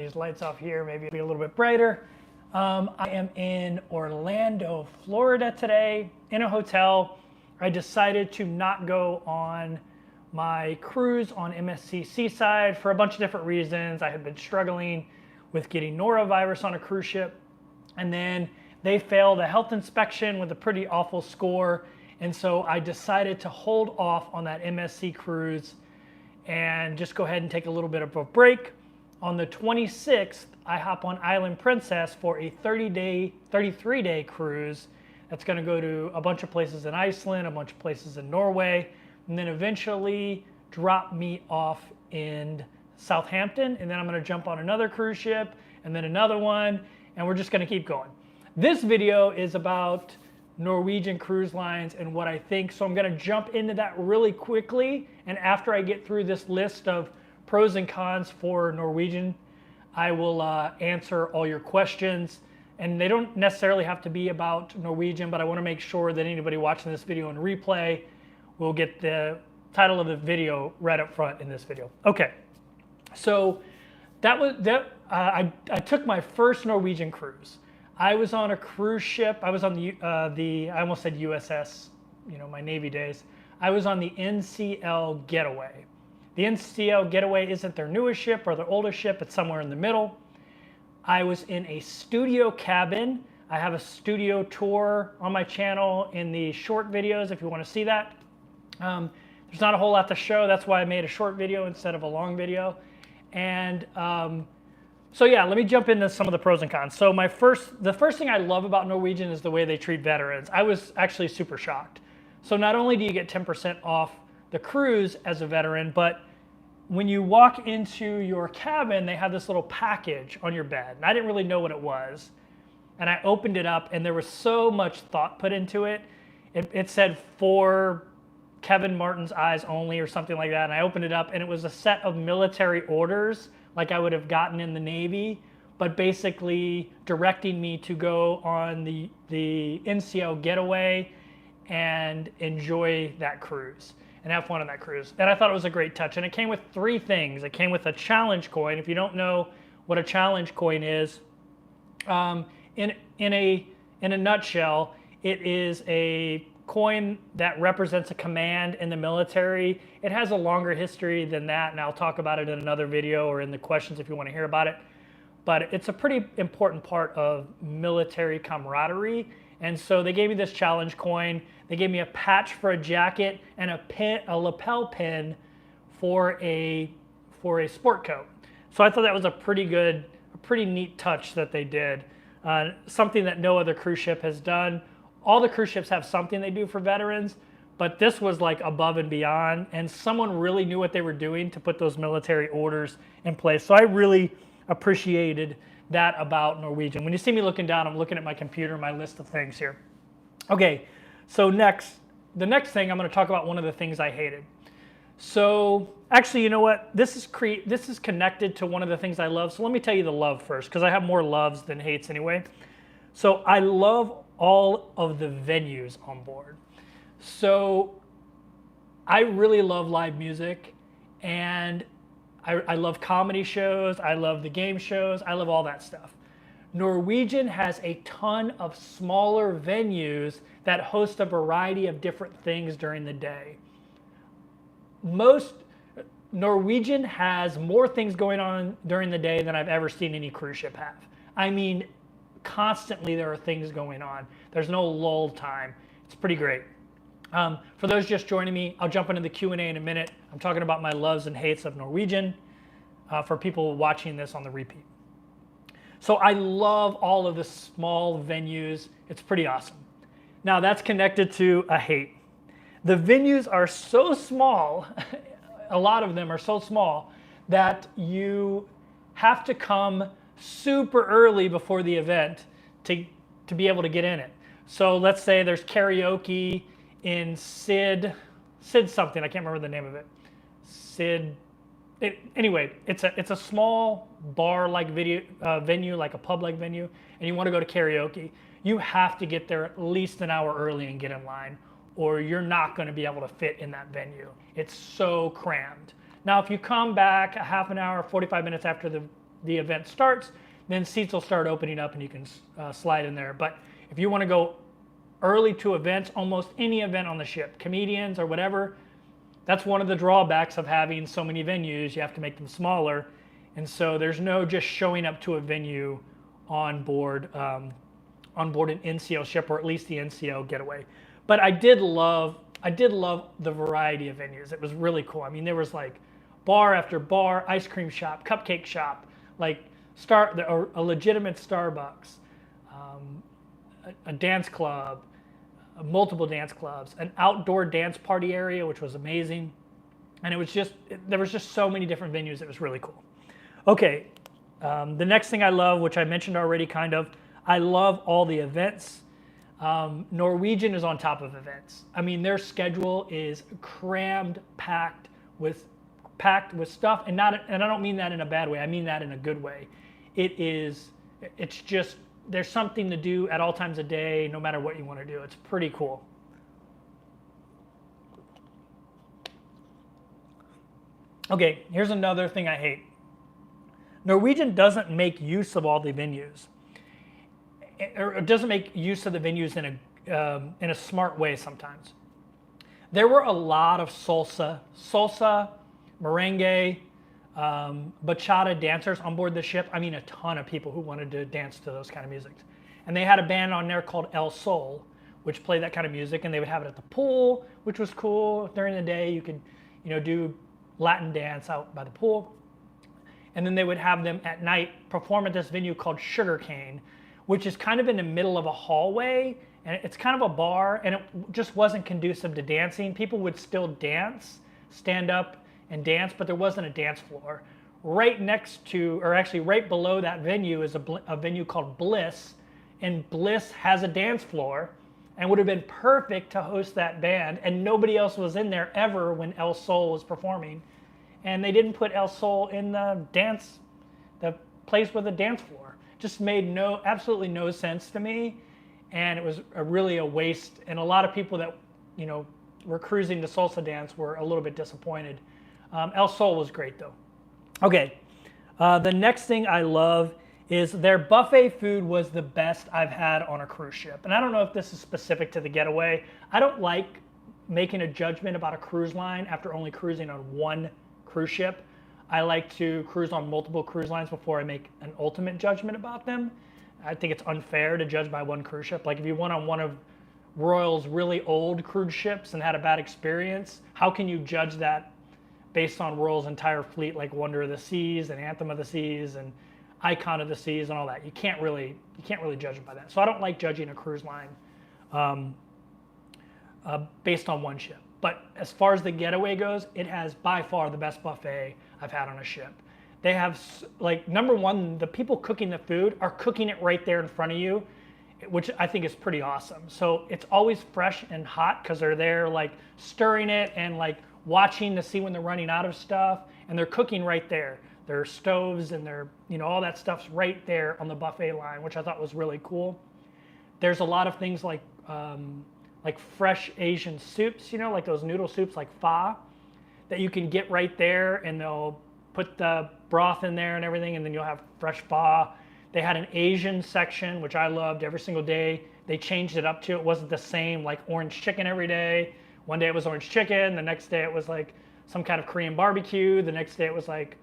These lights off here, maybe be a little bit brighter. I am in Orlando, Florida today in a hotel. I decided to not go on my cruise on MSC Seaside for a bunch of different reasons. I had been struggling with getting norovirus on a cruise ship, and then they failed a health inspection with a pretty awful score. And so I decided to hold off on that MSC cruise and just go ahead and take a little bit of a break. On the 26th, I hop on Island Princess for a 33-day cruise that's going to go to a bunch of places in Iceland, a bunch of places in Norway, and then eventually drop me off in Southampton. And then I'm going to jump on another cruise ship and then another one, and we're just going to keep going. This video is about Norwegian Cruise Lines and what I think, so I'm going to jump into that really quickly, and after I get through this list of pros and cons for Norwegian, I will answer all your questions. And they don't necessarily have to be about Norwegian, but I want to make sure that anybody watching this video in replay will get the title of the video right up front in this video. Okay, so I took my first Norwegian cruise. I was on a cruise ship. I was on I almost said USS, my Navy days. I was on the NCL Getaway. The NCL Getaway isn't their newest ship or their oldest ship. It's somewhere in the middle. I was in a studio cabin. I have a studio tour on my channel in the short videos if you want to see that. There's not a whole lot to show. That's why I made a short video instead of a long video. And so yeah, let me jump into some of the pros and cons. So the first thing I love about Norwegian is the way they treat veterans. I was actually super shocked. So not only do you get 10% off the cruise as a veteran, but when you walk into your cabin, they have this little package on your bed. And I didn't really know what it was. And I opened it up, and there was so much thought put into it. It said for Kevin Martin's eyes only or something like that. And I opened it up, and it was a set of military orders like I would have gotten in the Navy, but basically directing me to go on the NCL Getaway and enjoy that cruise and have fun on that cruise. And I thought it was a great touch. And it came with three things. It came with a challenge coin. If you don't know what a challenge coin is, in a nutshell, it is a coin that represents a command in the military. It has a longer history than that, and I'll talk about it in another video or in the questions if you want to hear about it. But it's a pretty important part of military camaraderie. And so they gave me this challenge coin. They gave me a patch for a jacket and a lapel pin for a sport coat. So I thought that was a pretty neat touch that they did. Something that no other cruise ship has done. All the cruise ships have something they do for veterans, but this was like above and beyond. And someone really knew what they were doing to put those military orders in place. So I really appreciated that about Norwegian. When you see me looking down, I'm looking at my computer, my list of things here. Okay, so the next thing I'm going to talk about one of the things I hated. So actually, you know what? This is connected to one of the things I love. So let me tell you the love first, because I have more loves than hates anyway. So I love all of the venues on board. So I really love live music, and I love comedy shows, I love the game shows, I love all that stuff. Norwegian has a ton of smaller venues that host a variety of different things during the day. Norwegian has more things going on during the day than I've ever seen any cruise ship have. I mean, constantly there are things going on. There's no lull time. It's pretty great. For those just joining me, I'll jump into the Q&A in a minute. I'm talking about my loves and hates of Norwegian for people watching this on the repeat. So I love all of the small venues. It's pretty awesome. Now that's connected to a hate. The venues are so small, a lot of them are so small, that you have to come super early before the event to be able to get in it. So let's say there's karaoke in Sid something, I can't remember the name of it. Anyway, it's a small bar-like venue, like a pub-like venue, and you want to go to karaoke. You have to get there at least an hour early and get in line, or you're not going to be able to fit in that venue. It's so crammed. Now, if you come back a half an hour, 45 minutes after the event starts, then seats will start opening up and you can slide in there. But if you want to go early to events, almost any event on the ship, comedians or whatever, that's one of the drawbacks of having so many venues. You have to make them smaller. And so there's no just showing up to a venue on board an NCL ship, or at least the NCL getaway. But I did love the variety of venues. It was really cool. I mean, there was like bar after bar, ice cream shop, cupcake shop, like a legitimate Starbucks, a dance club, multiple dance clubs, an outdoor dance party area, which was amazing. And there was just so many different venues. It was really cool. Okay, the next thing I love, which I mentioned already kind of, I love all the events. Norwegian is on top of events. I mean, their schedule is packed with stuff, and I don't mean that in a bad way. I mean that in a good way. It's just, there's something to do at all times of day, no matter what you want to do. It's pretty cool. Okay, here's another thing I hate. Norwegian doesn't make use of all the venues. Or it doesn't make use of the venues in a smart way sometimes. There were a lot of salsa, merengue, bachata dancers on board the ship. I mean, a ton of people who wanted to dance to those kind of music. And they had a band on there called El Sol, which played that kind of music, and they would have it at the pool, which was cool. During the day, you could, do Latin dance out by the pool. And then they would have them at night perform at this venue called Sugarcane, which is kind of in the middle of a hallway, and it's kind of a bar, and it just wasn't conducive to dancing. People would still dance, stand up and dance, but there wasn't a dance floor. Right next to, or actually right below that venue is a venue called Bliss, and Bliss has a dance floor and would have been perfect to host that band, and nobody else was in there ever when El Sol was performing. And they didn't put El Sol in the place with a dance floor. Just made absolutely no sense to me, and it was really a waste. And a lot of people that were cruising to salsa dance were a little bit disappointed. El Sol was great though. Okay, the next thing I love is their buffet food was the best I've had on a cruise ship. And I don't know if this is specific to the Getaway. I don't like making a judgment about a cruise line after only cruising on one cruise ship. I like to cruise on multiple cruise lines before I make an ultimate judgment about them. I think it's unfair to judge by one cruise ship. Like if you went on one of Royal's really old cruise ships and had a bad experience, how can you judge that based on Royal's entire fleet, like Wonder of the Seas and Anthem of the Seas and Icon of the Seas and all that? You can't really judge it by that. So I don't like judging a cruise line based on one ship. But as far as the Getaway goes, it has by far the best buffet I've had on a ship. They have, like, number one, the people cooking the food are cooking it right there in front of you, which I think is pretty awesome. So it's always fresh and hot because they're there, like, stirring it and, like, watching to see when they're running out of stuff. And they're cooking right there. Their stoves and their, all that stuff's right there on the buffet line, which I thought was really cool. There's a lot of things like fresh Asian soups, like those noodle soups like pho, that you can get right there, and they'll put the broth in there and everything, and then you'll have fresh pho. They had an Asian section, which I loved every single day. They changed it up to, it wasn't the same like orange chicken every day. One day it was orange chicken, the next day it was like some kind of Korean barbecue, the next day it was like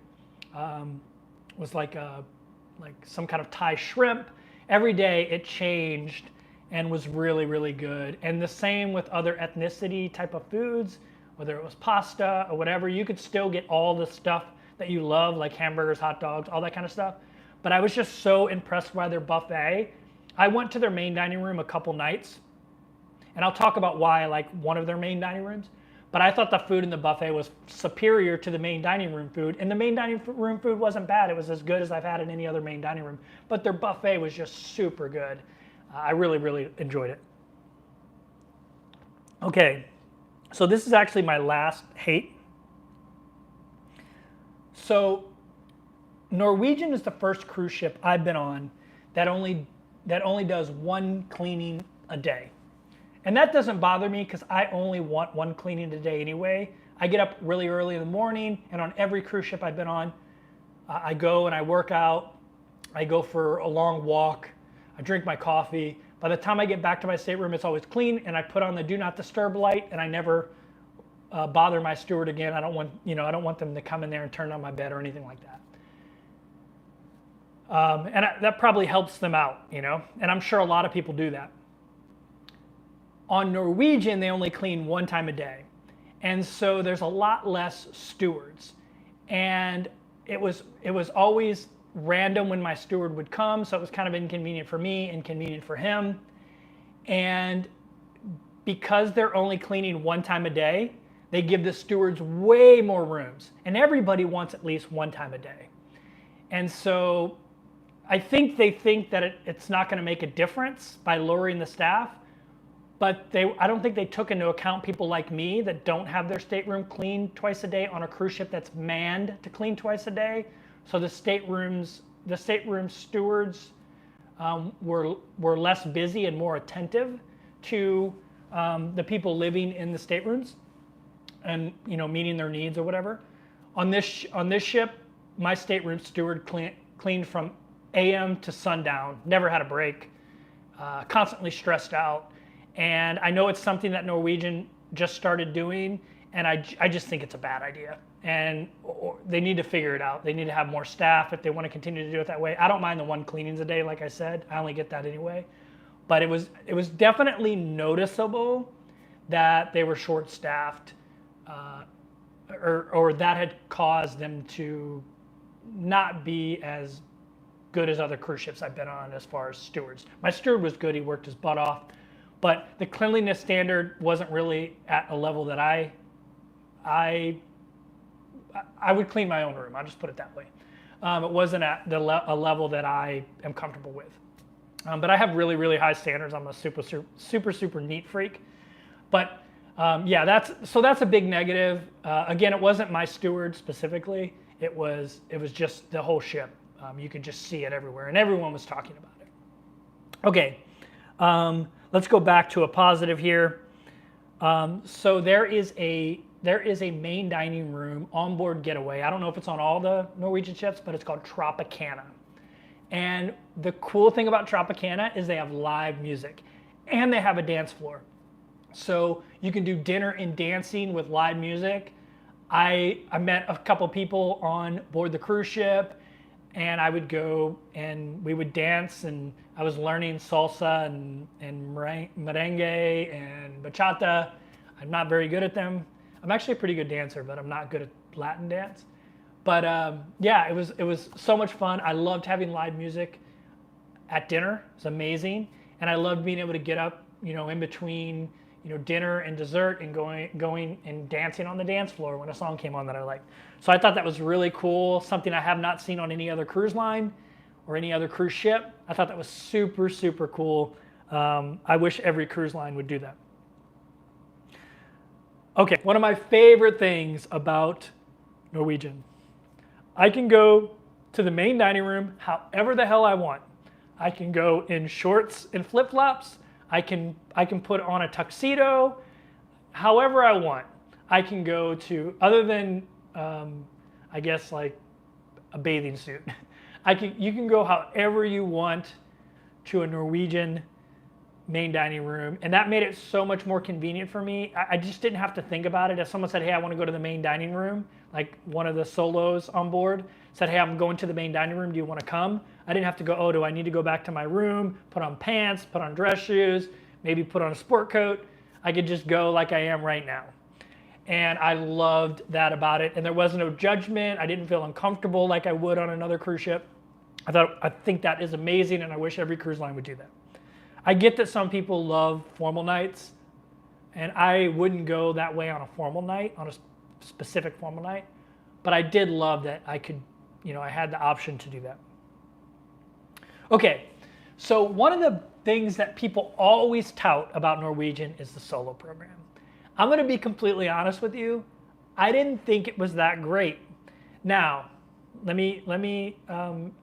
some kind of Thai shrimp. Every day it changed and was really, really good. And the same with other ethnicity type of foods, whether it was pasta or whatever, you could still get all the stuff that you love, like hamburgers, hot dogs, all that kind of stuff. But I was just so impressed by their buffet. I went to their main dining room a couple nights, and I'll talk about why I like one of their main dining rooms. But I thought the food in the buffet was superior to the main dining room food. And the main dining room food wasn't bad. It was as good as I've had in any other main dining room. But their buffet was just super good. I really, really enjoyed it. Okay, so this is actually my last hate. So Norwegian is the first cruise ship I've been on that only does one cleaning a day. And that doesn't bother me because I only want one cleaning a day anyway. I get up really early in the morning, and on every cruise ship I've been on, I go and I work out. I go for a long walk. I drink my coffee. By the time I get back to my stateroom, it's always clean, and I put on the do not disturb light, and I never bother my steward again. I don't want them to come in there and turn on my bed or anything like that. That probably helps them out, and I'm sure a lot of people do that. On Norwegian, they only clean one time a day, and so there's a lot less stewards, and it was always random when my steward would come, so it was kind of inconvenient for me, inconvenient for him, and because they're only cleaning one time a day, they give the stewards way more rooms, and everybody wants at least one time a day. And so I think they think that it's not going to make a difference by lowering the staff, but I don't think they took into account people like me that don't have their stateroom cleaned twice a day on a cruise ship that's manned to clean twice a day. So the stateroom stewards were less busy and more attentive to the people living in the staterooms, and meeting their needs or whatever. On this ship, my stateroom steward cleaned from AM to sundown, never had a break, constantly stressed out. And I know it's something that Norwegian just started doing, and I just think it's a bad idea. And they need to figure it out. They need to have more staff if they want to continue to do it that way. I don't mind the one cleanings a day, like I said. I only get that anyway. But it was definitely noticeable that they were short-staffed, or that had caused them to not be as good as other cruise ships I've been on as far as stewards. My steward was good. He worked his butt off. But the cleanliness standard wasn't really at a level that I would clean my own room. I'll just put it that way. It wasn't at a level that I am comfortable with. But I have really, really high standards. I'm a super neat freak. But yeah, that's a big negative. Again, it wasn't my steward specifically. It was just the whole ship. You could just see it everywhere, and everyone was talking about it. Okay, let's go back to a positive here. So there is a main dining room onboard getaway. I don't know if it's on all the Norwegian ships, but it's called Tropicana. And the cool thing about Tropicana is they have live music, and they have a dance floor. So you can do dinner and dancing with live music. I met a couple people on board the cruise ship, and I would go and we would dance, and I was learning salsa and merengue and bachata. I'm not very good at them. I'm actually a pretty good dancer, but I'm not good at Latin dance. But yeah, it was so much fun. I loved having live music at dinner. It was amazing, and I loved being able to get up, in between, dinner and dessert, and going and dancing on the dance floor when a song came on that I liked. So I thought that was really cool. Something I have not seen on any other cruise line or any other cruise ship. I thought that was super cool. I wish every cruise line would do that. Okay, one of my favorite things about Norwegian. I can go to the main dining room however the hell I want. I can go in shorts and flip-flops. I can put on a tuxedo however I want. I can go to, other than I guess like a bathing suit. You can go however you want to a Norwegian main dining room, and that made it so much more convenient for me. I just didn't have to think about it. If someone said, hey, I want to go to the main dining room, like one of the solos on board said, hey, I'm going to the main dining room, do you want to come? I didn't have to go, oh, do I need to go back to my room, put on pants, put on dress shoes, maybe put on a sport coat? I could just go like I am right now. And I loved that about it. And there was no judgment. I didn't feel uncomfortable like I would on another cruise ship. I think that is amazing, and I wish every cruise line would do that. I get that some people love formal nights, and I wouldn't go that way on a formal night, on a specific formal night, but I did love that I could, I had the option to do that. Okay, so one of the things that people always tout about Norwegian is the solo program. I'm going to be completely honest with you. I didn't think it was that great. Now, let me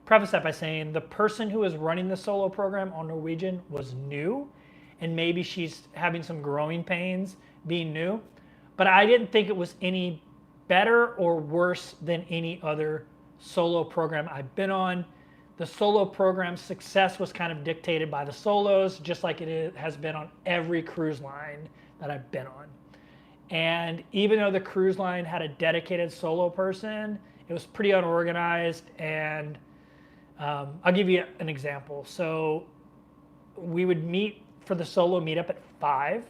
preface that by saying the person who is running the solo program on Norwegian was new, and maybe she's having some growing pains being new, but I didn't think it was any better or worse than any other solo program I've been on. The solo program's success was kind of dictated by the solos, just like has been on every cruise line that I've been on. And even though the cruise line had a dedicated solo person, it was pretty unorganized. And I'll give you an example. So we would meet for the solo meetup at 5,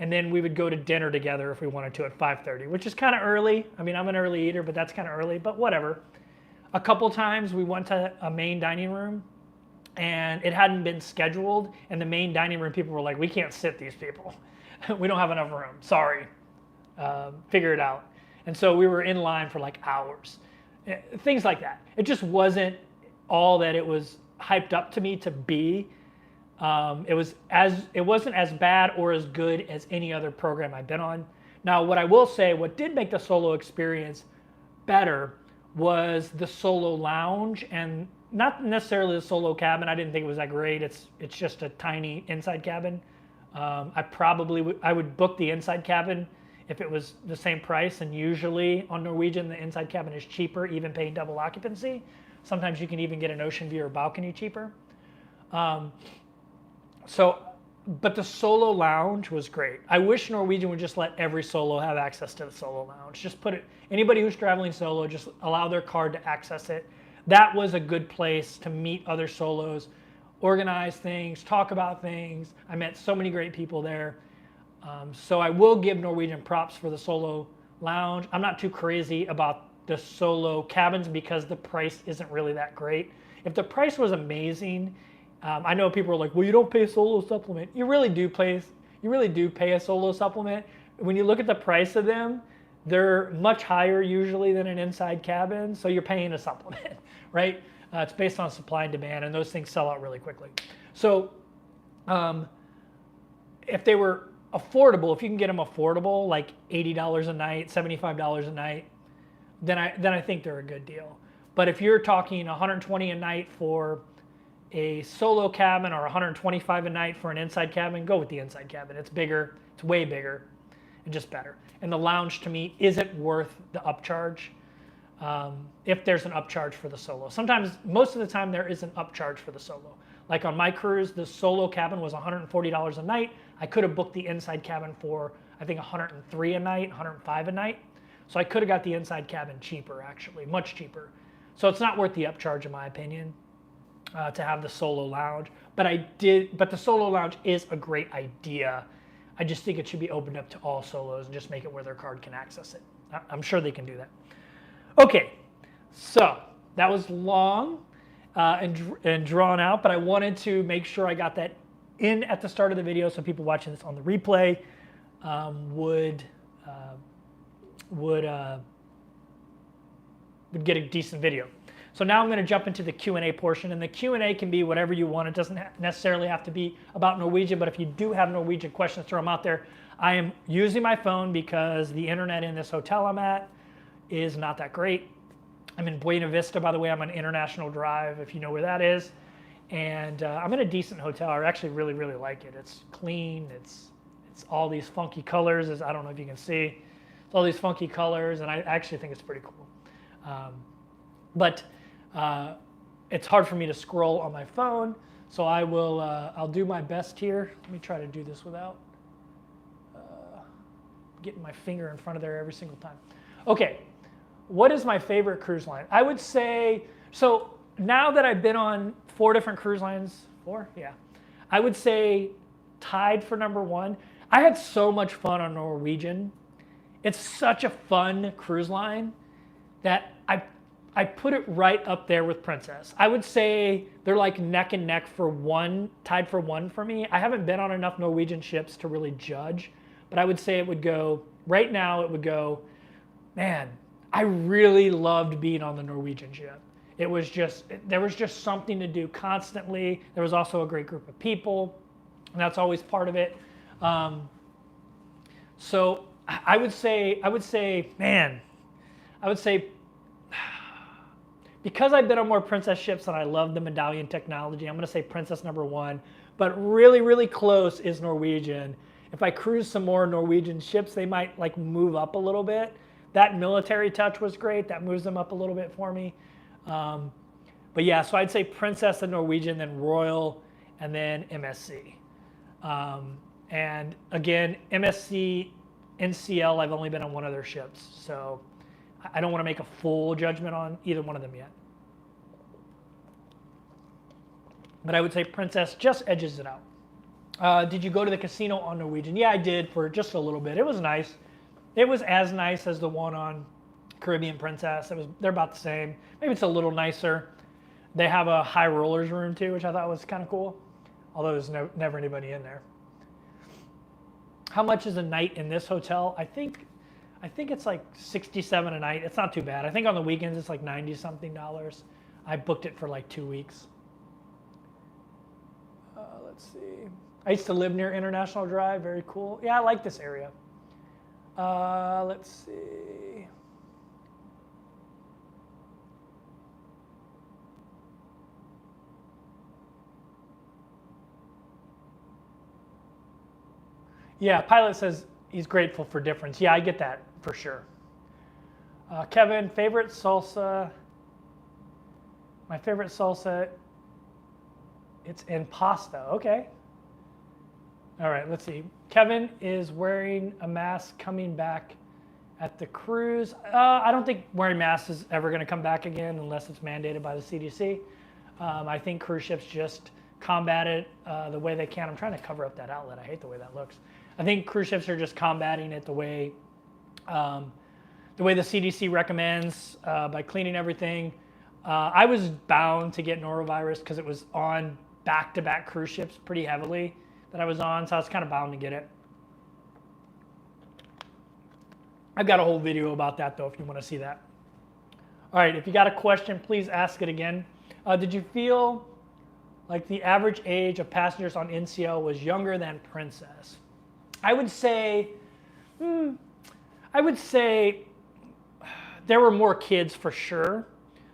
and then we would go to dinner together if we wanted to at 5:30, which is kind of early. I mean, I'm an early eater, but that's kind of early, but whatever. A couple times we went to a main dining room and it hadn't been scheduled, and the main dining room people were like, we can't sit these people. We don't have enough room. Sorry. Figure it out. And so we were in line for like hours. Things like that. It just wasn't all that it was hyped up to me to be. It wasn't as bad or as good as any other program I've been on. Now, what I will say, what did make the solo experience better was the solo lounge, and not necessarily the solo cabin. I didn't think it was that great. It's just a tiny inside cabin. I would book the inside cabin if it was the same price, and usually on Norwegian the inside cabin is cheaper, even paying double occupancy. Sometimes you can even get an ocean view or balcony cheaper. But the solo lounge was great. I wish Norwegian would just let every solo have access to the solo lounge. Just anybody who's traveling solo, just allow their card to access it. That was a good place to meet other solos, organize things, talk about things. I met so many great people there. So I will give Norwegian props for the solo lounge. I'm not too crazy about the solo cabins because the price isn't really that great. If the price was amazing, I know people are like, well, you don't pay a solo supplement. You really do pay a solo supplement. When you look at the price of them, they're much higher usually than an inside cabin, so you're paying a supplement, right? It's based on supply and demand, and those things sell out really quickly. So if they were affordable, if you can get them affordable, like $80 a night, $75 a night, then I think they're a good deal. But if you're talking $120 a night for a solo cabin or $125 a night for an inside cabin, go with the inside cabin. It's bigger, it's way bigger, and just better. And the lounge to me isn't worth the upcharge if there's an upcharge for the solo. Sometimes, most of the time, there is an upcharge for the solo. Like on my cruise, the solo cabin was $140 a night. I could have booked the inside cabin for, I think, $103 a night, $105 a night. So I could have got the inside cabin cheaper, actually, much cheaper. So it's not worth the upcharge, in my opinion, to have the solo lounge. But the solo lounge is a great idea. I just think it should be opened up to all solos and just make it where their card can access it. I'm sure they can do that. Okay, so that was long and drawn out, but I wanted to make sure I got that in at the start of the video so people watching this on the replay would get a decent video. So now I'm going to jump into the Q&A portion, and the Q&A can be whatever you want. It doesn't necessarily have to be about Norwegian, but if you do have Norwegian questions, throw them out there. I am using my phone because the internet in this hotel I'm at is not that great. I'm in Buena Vista, by the way. I'm on International Drive, if you know where that is. And I'm in a decent hotel. I actually really, really like it. It's clean. It's all these funky colors. I don't know if you can see. It's all these funky colors, and I actually think it's pretty cool. But it's hard for me to scroll on my phone, so I'll do my best here. Let me try to do this without getting my finger in front of there every single time. Okay, what is my favorite cruise line? I would say, so now that I've been on 4 different cruise lines, 4? Yeah. I would say tied for number 1. I had so much fun on Norwegian. It's such a fun cruise line that I put it right up there with Princess. I would say they're like neck and neck for 1, tied for 1 for me. I haven't been on enough Norwegian ships to really judge, but I would say it would go, right now it would go, man, I really loved being on the Norwegian ship. There was just something to do constantly. There was also a great group of people, and that's always part of it. So I would say, because I've been on more Princess ships and I love the medallion technology, I'm going to say Princess number 1. But really, really close is Norwegian. If I cruise some more Norwegian ships, they might like move up a little bit. that military touch was great. That moves them up a little bit for me. But yeah, so I'd say Princess and Norwegian, then Royal, and then MSC. And again, MSC, NCL, I've only been on one of their ships. So I don't want to make a full judgment on either one of them yet. But I would say Princess just edges it out. Did you go to the casino on Norwegian? Yeah, I did for just a little bit. It was nice. It was as nice as the one on Caribbean Princess. They're about the same. Maybe it's a little nicer. They have a high rollers room too, which I thought was kind of cool. Although there's never anybody in there. How much is a night in this hotel? I think it's like $67 a night. It's not too bad. I think on the weekends it's like $90 something. I booked it for like 2 weeks. Let's see. I used to live near International Drive. Very cool. Yeah, I like this area. Let's see. Yeah, Pilot says he's grateful for difference. Yeah, I get that for sure. Kevin, favorite salsa? My favorite salsa, it's in pasta. Okay. All right, let's see. Kevin is wearing a mask coming back at the cruise. I don't think wearing masks is ever going to come back again unless it's mandated by the CDC. I think cruise ships just combat it the way they can. I'm trying to cover up that outlet. I hate the way that looks. I think cruise ships are just combating it the way the CDC recommends by cleaning everything. I was bound to get norovirus because it was on back-to-back cruise ships pretty heavily that I was on, so I was kind of bound to get it. I've got a whole video about that though if you want to see that. All right, if you got a question, please ask it again. Did you feel like the average age of passengers on NCL was younger than Princess? I would say there were more kids for sure,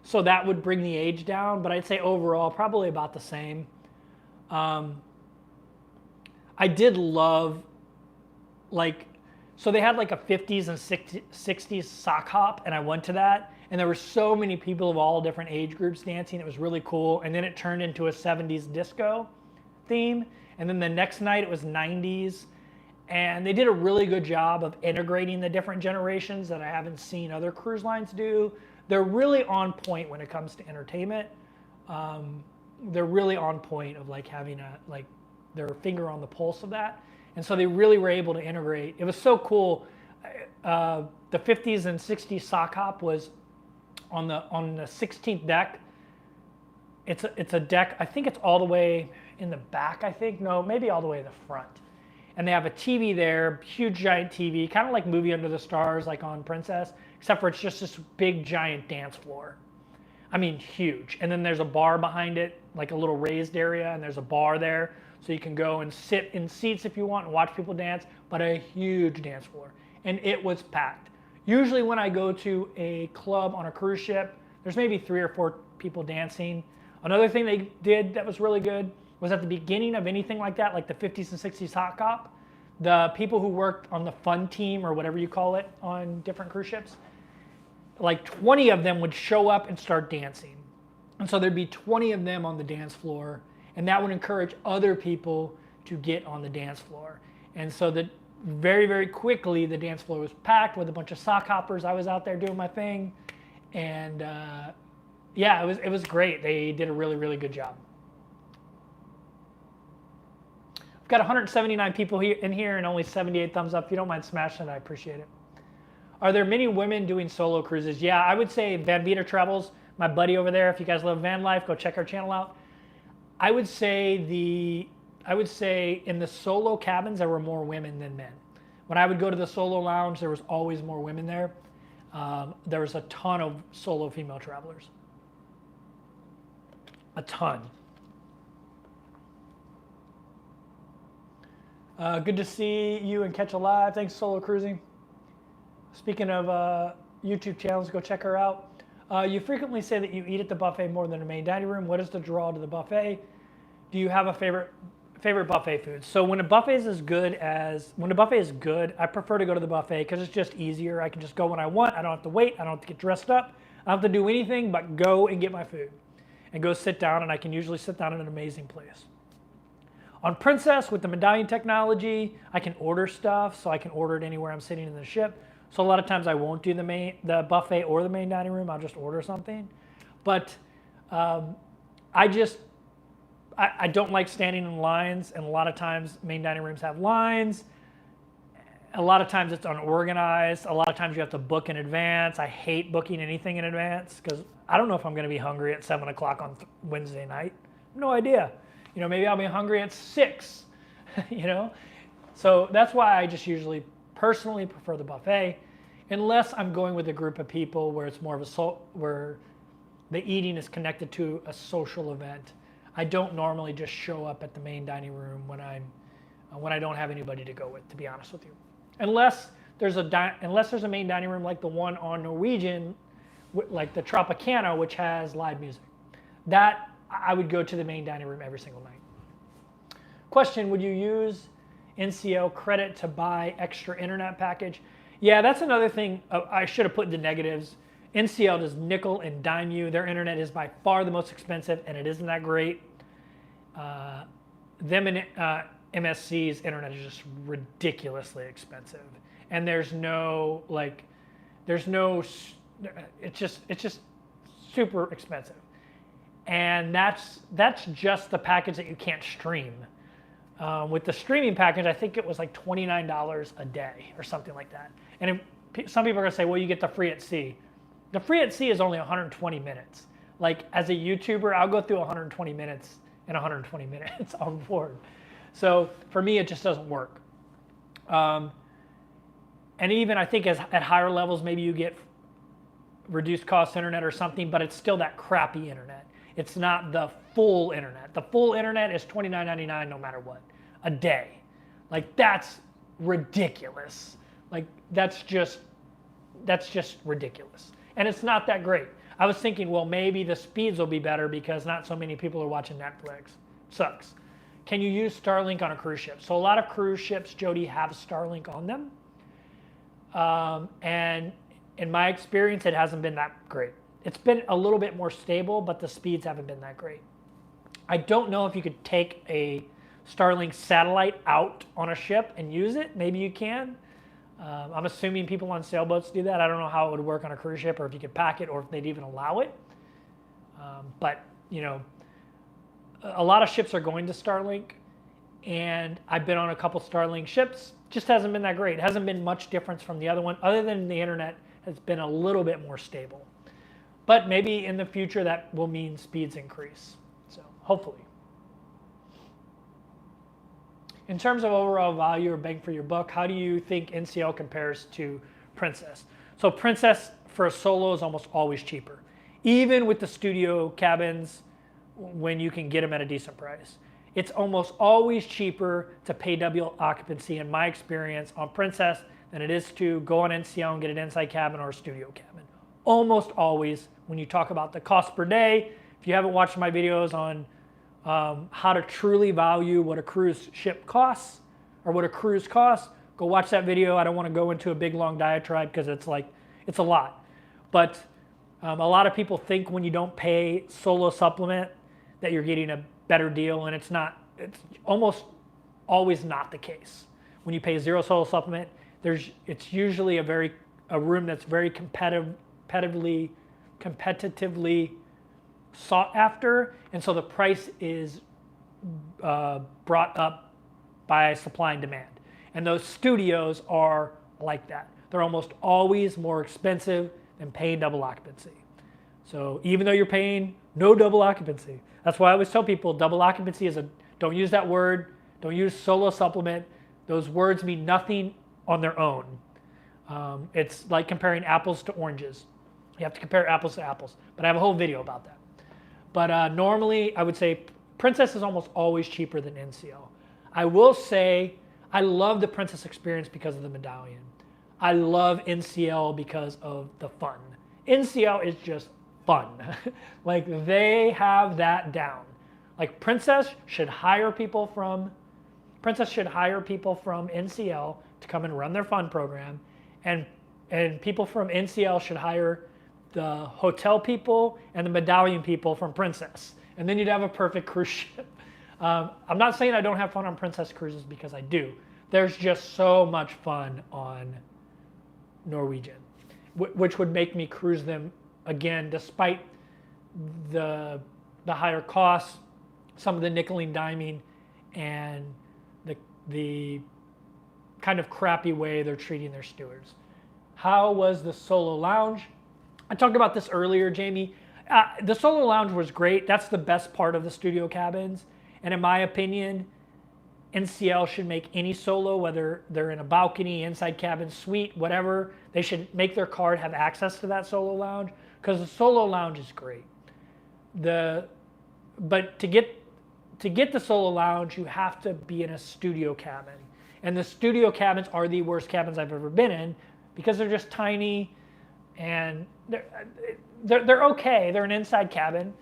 so that would bring the age down, but I'd say overall probably about the same. I did love, so they had like a 50s and 60s sock hop, and I went to that, and there were so many people of all different age groups dancing. It was really cool, and then it turned into a 70s disco theme, and then the next night it was 90s, and they did a really good job of integrating the different generations that I haven't seen other cruise lines do. They're really on point when it comes to entertainment. They're really on point of like having their finger on the pulse of that. And so they really were able to integrate. It was so cool. The 50s and 60s sock hop was on the 16th deck. It's a deck, I think it's all the way in the back, I think. No, maybe all the way in the front. And they have a TV there, huge giant TV, kind of like Movie Under the Stars, like on Princess, except for it's just this big giant dance floor. I mean, huge. And then there's a bar behind it, like a little raised area, and there's a bar there. So you can go and sit in seats if you want and watch people dance, but a huge dance floor. And it was packed. Usually when I go to a club on a cruise ship, there's maybe 3 or 4 people dancing. Another thing they did that was really good was at the beginning of anything like that, like the 50s and 60s hot cop, the people who worked on the fun team or whatever you call it on different cruise ships, like 20 of them would show up and start dancing. And so there'd be 20 of them on the dance floor, and that would encourage other people to get on the dance floor. And so that very, very quickly, the dance floor was packed with a bunch of sock hoppers. I was out there doing my thing. And yeah, it was great. They did a really, really good job. I've got 179 people in here and only 78 thumbs up. If you don't mind smashing it, I appreciate it. Are there many women doing solo cruises? Yeah, I would say Van Vita Travels, my buddy over there. If you guys love van life, go check our channel out. I would say in the solo cabins, there were more women than men. When I would go to the solo lounge, there was always more women there. There was a ton of solo female travelers. A ton. Good to see you and Catch a Live. Thanks, Solo Cruising. Speaking of YouTube channels, go check her out. You frequently say that you eat at the buffet more than the main dining room. What is the draw to the buffet? Do you have a Favorite buffet foods. So when a buffet is good, I prefer to go to the buffet because it's just easier. I can just go when I want. I don't have to wait. I don't have to get dressed up. I don't have to do anything but go and get my food and go sit down, and I can usually sit down in an amazing place. On Princess, with the medallion technology, I can order stuff, so I can order it anywhere I'm sitting in the ship. So a lot of times I won't do the buffet or the main dining room. I'll just order something. But I don't like standing in lines, and a lot of times main dining rooms have lines. A lot of times it's unorganized. A lot of times you have to book in advance. I hate booking anything in advance because I don't know if I'm going to be hungry at 7 o'clock on Wednesday night. No idea. Maybe I'll be hungry at 6, So that's why I just usually personally prefer the buffet, unless I'm going with a group of people where it's more of where the eating is connected to a social event. I don't normally just show up at the main dining room when I don't have anybody to go with, to be honest with you. Unless there's a main dining room like the one on Norwegian, like the Tropicana, which has live music. That I would go to the main dining room every single night. Question, would you use NCL credit to buy extra internet package? Yeah, that's another thing I should have put into negatives. NCL does nickel and dime you. Their internet is by far the most expensive, and it isn't that great. Them and MSC's internet is just ridiculously expensive, and it's just super expensive, and that's just the package that you can't stream. With the streaming package, I think it was like $29 a day or something like that. And some people are gonna say, well, you get the free at sea. The free at sea is only 120 minutes. Like as a YouTuber, I'll go through 120 minutes in 120 minutes on board. So for me, it just doesn't work. And even I think at higher levels, maybe you get reduced cost internet or something, but it's still that crappy internet. It's not the full internet. The full internet is $29.99 no matter what, a day. Like that's ridiculous. Like that's just ridiculous. And it's not that great. I was thinking, well, maybe the speeds will be better because not so many people are watching Netflix. Sucks. Can you use Starlink on a cruise ship? So a lot of cruise ships, Jody, have Starlink on them. And in my experience, it hasn't been that great. It's been a little bit more stable, but the speeds haven't been that great. I don't know if you could take a Starlink satellite out on a ship and use it. Maybe you can. I'm assuming people on sailboats do that. I don't know how it would work on a cruise ship or if you could pack it or if they'd even allow it. But, a lot of ships are going to Starlink, and I've been on a couple Starlink ships. Just hasn't been that great. It hasn't been much difference from the other one, other than the internet has been a little bit more stable. But maybe in the future that will mean speeds increase. So hopefully. In terms of overall value or bang for your buck, how do you think NCL compares to Princess? So Princess for a solo is almost always cheaper, even with the studio cabins when you can get them at a decent price. It's almost always cheaper to pay double occupancy, in my experience, on Princess than it is to go on NCL and get an inside cabin or a studio cabin. Almost always, when you talk about the cost per day, if you haven't watched my videos on how to truly value what a cruise ship costs or what a cruise costs, go watch that video. I don't want to go into a big long diatribe because it's a lot. But a lot of people think when you don't pay solo supplement that you're getting a better deal, and it's almost always not the case. When you pay zero solo supplement, it's usually a room that's very competitively sought after, and so the price is brought up by supply and demand. And those studios are like that. They're almost always more expensive than paying double occupancy. So even though you're paying no double occupancy, that's why I always tell people double occupancy don't use that word, don't use solo supplement. Those words mean nothing on their own. It's like comparing apples to oranges. You have to compare apples to apples, but I have a whole video about that. But normally, I would say Princess is almost always cheaper than NCL. I will say I love the Princess experience because of the medallion. I love NCL because of the fun. NCL is just fun. Like they have that down. Like Princess should hire people from NCL to come and run their fun program, and people from NCL should hire the hotel people and the medallion people from Princess, and then you'd have a perfect cruise ship. I'm not saying I don't have fun on Princess cruises, because I do. There's just so much fun on Norwegian, which would make me cruise them again, despite the higher costs, some of the nickeling, diming, and the kind of crappy way they're treating their stewards. How was the solo lounge? I talked about this earlier, Jamie. The solo lounge was great. That's the best part of the studio cabins. And in my opinion, NCL should make any solo, whether they're in a balcony, inside cabin, suite, whatever, they should make their card have access to that solo lounge, because the solo lounge is great. But to get the solo lounge, you have to be in a studio cabin. And the studio cabins are the worst cabins I've ever been in, because they're just tiny, and they're okay. They're an inside cabin,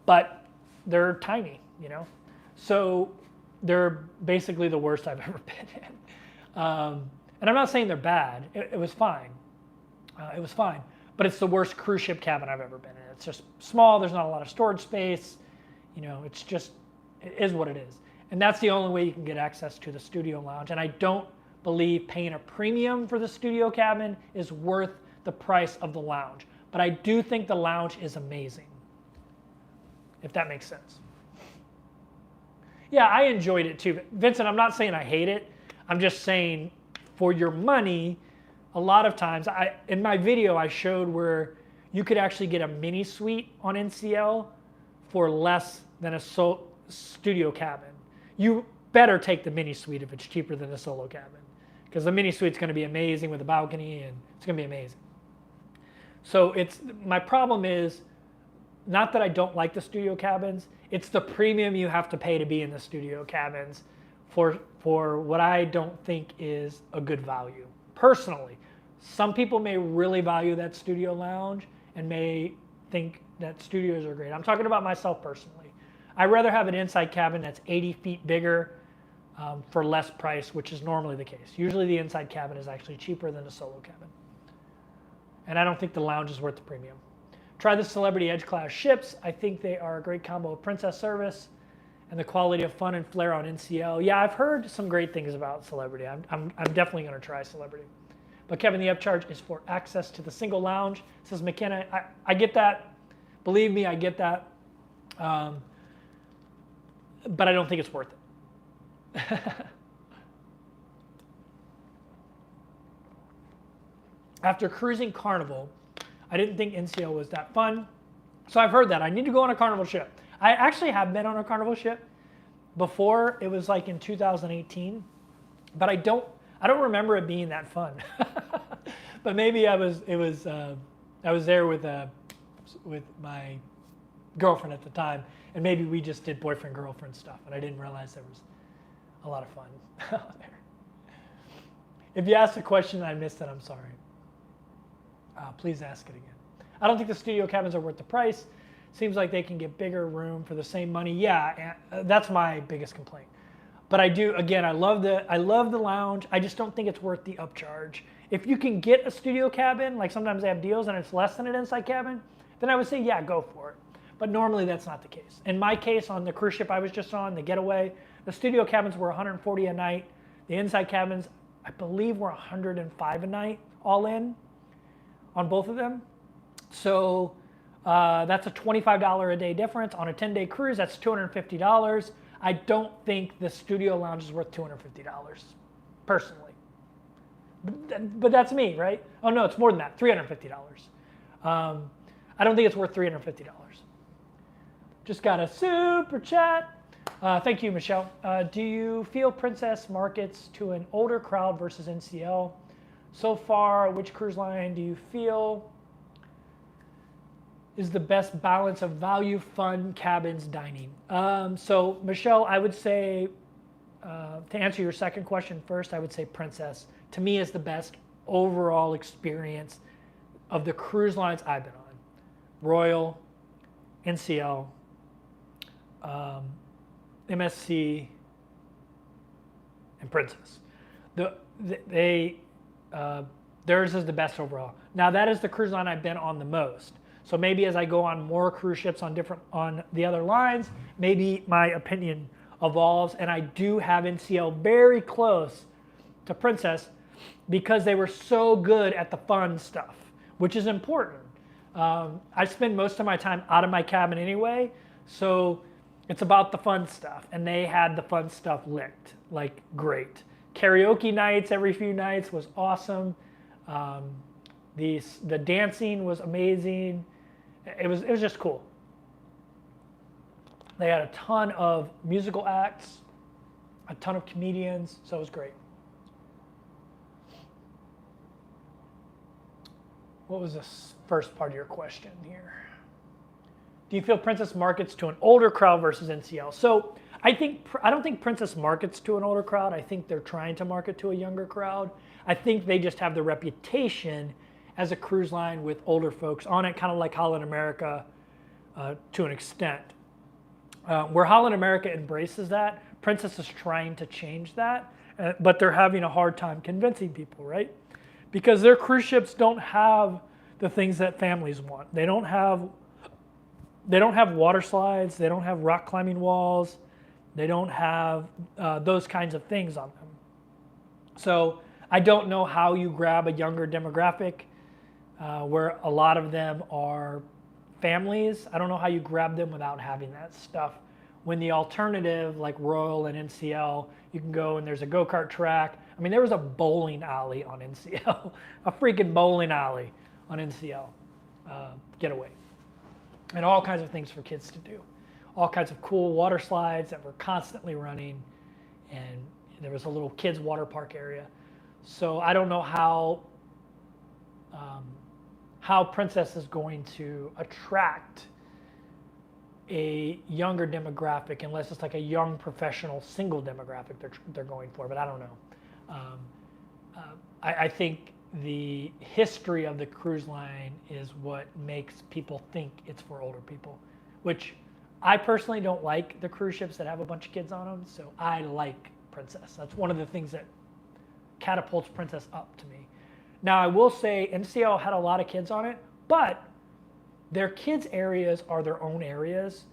but they're tiny, you know. So they're basically the worst I've ever been in. And I'm not saying they're bad. It was fine. It was fine. But it's the worst cruise ship cabin I've ever been in. It's just small. There's not a lot of storage space. You know, it is what it is. And that's the only way you can get access to the studio lounge. And I don't believe paying a premium for the studio cabin is worth the price of the lounge. But I do think the lounge is amazing, if that makes sense. Yeah, I enjoyed it too. Vincent, I'm not saying I hate it. I'm just saying, for your money, a lot of times, in my video I showed where you could actually get a mini suite on NCL for less than a studio cabin. You better take the mini suite if it's cheaper than the solo cabin, because the mini suite's going to be amazing with a balcony, and it's going to be amazing. So my problem is not that I don't like the studio cabins, it's the premium you have to pay to be in the studio cabins for what I don't think is a good value. Personally, some people may really value that studio lounge and may think that studios are great. I'm talking about myself personally. I'd rather have an inside cabin that's 80 feet bigger for less price, which is normally the case. Usually the inside cabin is actually cheaper than a solo cabin. And I don't think the lounge is worth the premium. Try the Celebrity Edge class ships. I think they are a great combo of Princess service and the quality of fun and flair on NCL. Yeah, I've heard some great things about Celebrity. I'm definitely going to try Celebrity. But Kevin, the upcharge is for access to the single lounge. Says McKenna, I get that. Believe me, I get that. But I don't think it's worth it. After cruising Carnival, I didn't think NCL was that fun. So I've heard that. I need to go on a Carnival ship. I actually have been on a Carnival ship before. It was like in 2018. But I don't remember it being that fun. But maybe I was there with my girlfriend at the time, and maybe we just did boyfriend-girlfriend stuff, and I didn't realize there was a lot of fun there. If you asked a question and I missed it, I'm sorry. Please ask it again. I don't think the studio cabins are worth the price. Seems like they can get bigger room for the same money. Yeah, that's my biggest complaint. But I do, again, I love the lounge. I just don't think it's worth the upcharge. If you can get a studio cabin, like sometimes they have deals and it's less than an inside cabin, then I would say, yeah, go for it. But normally that's not the case. In my case, on the cruise ship I was just on, the Getaway, the studio cabins were $140 a night. The inside cabins, I believe, were $105 a night, all in, on both of them. So that's a $25 a day difference. On a 10-day cruise, that's $250. I don't think the studio lounge is worth $250, personally. But that's me, right? Oh no, it's more than that, $350. I don't think it's worth $350. Just got a super chat. Thank you, Michelle. Do you feel Princess markets to an older crowd versus NCL? So far, which cruise line do you feel is the best balance of value, fun, cabins, dining? So Michelle, I would say, to answer your second question first, I would say Princess, to me, is the best overall experience of the cruise lines I've been on. Royal, NCL, MSC, and Princess. They theirs is the best overall. Now that is the cruise line I've been on the most. So maybe as I go on more cruise ships on the other lines, maybe my opinion evolves. And I do have NCL very close to Princess because they were so good at the fun stuff, which is important. I spend most of my time out of my cabin anyway, so it's about the fun stuff, and they had the fun stuff licked, like great. Karaoke nights every few nights was awesome. The dancing was amazing. It was just cool. They had a ton of musical acts, a ton of comedians, so it was great. What was the first part of your question here? Do you feel Princess markets to an older crowd versus NCL? So I don't think Princess markets to an older crowd. I think they're trying to market to a younger crowd. I think they just have the reputation as a cruise line with older folks on it, kind of like Holland America to an extent. Where Holland America embraces that, Princess is trying to change that, but they're having a hard time convincing people, right? Because their cruise ships don't have the things that families want. They don't have water slides. They don't have rock climbing walls. They don't have those kinds of things on them. So I don't know how you grab a younger demographic where a lot of them are families. I don't know how you grab them without having that stuff. When the alternative, like Royal and NCL, you can go and there's a go-kart track. I mean, there was a bowling alley on NCL, a freaking bowling alley on NCL Getaway. And all kinds of things for kids to do. All kinds of cool water slides that were constantly running. And there was a little kids water park area. So I don't know how Princess is going to attract a younger demographic unless it's like a young professional single demographic they're going for, but I don't know. I think the history of the cruise line is what makes people think it's for older people, which I personally don't like the cruise ships that have a bunch of kids on them, so I like Princess. That's one of the things that catapults Princess up to me. Now, I will say NCL had a lot of kids on it, but their kids' areas are their own areas.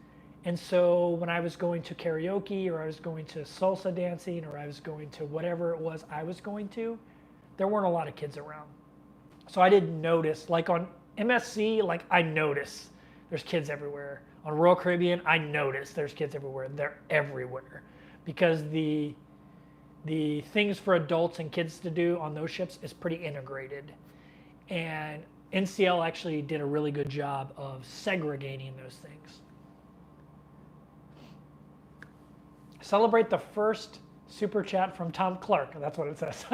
And so when I was going to karaoke or I was going to salsa dancing or I was going to whatever it was I was going to, there weren't a lot of kids around. So I didn't notice. Like on MSC, like I notice there's kids everywhere. On Royal Caribbean, I notice there's kids everywhere. They're everywhere. Because the things for adults and kids to do on those ships is pretty integrated. And NCL actually did a really good job of segregating those things. Celebrate the first super chat from Tom Clark. That's what it says.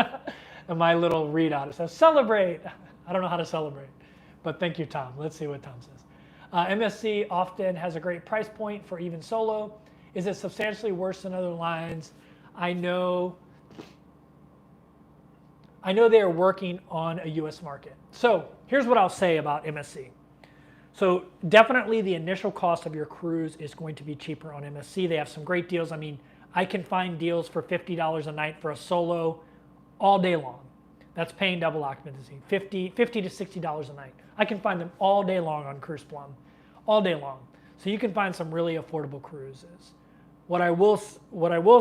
And my little readout, it says, celebrate. I don't know how to celebrate, but thank you, Tom. Let's see what Tom says. MSC often has a great price point for even solo. Is it substantially worse than other lines? I know they are working on a US market. So here's what I'll say about MSC. So definitely the initial cost of your cruise is going to be cheaper on MSC. They have some great deals. I mean, I can find deals for $50 a night for a solo all day long. That's paying double occupancy, $50 to $60 a night. I can find them all day long on Cruise Plum, all day long. So you can find some really affordable cruises. What I will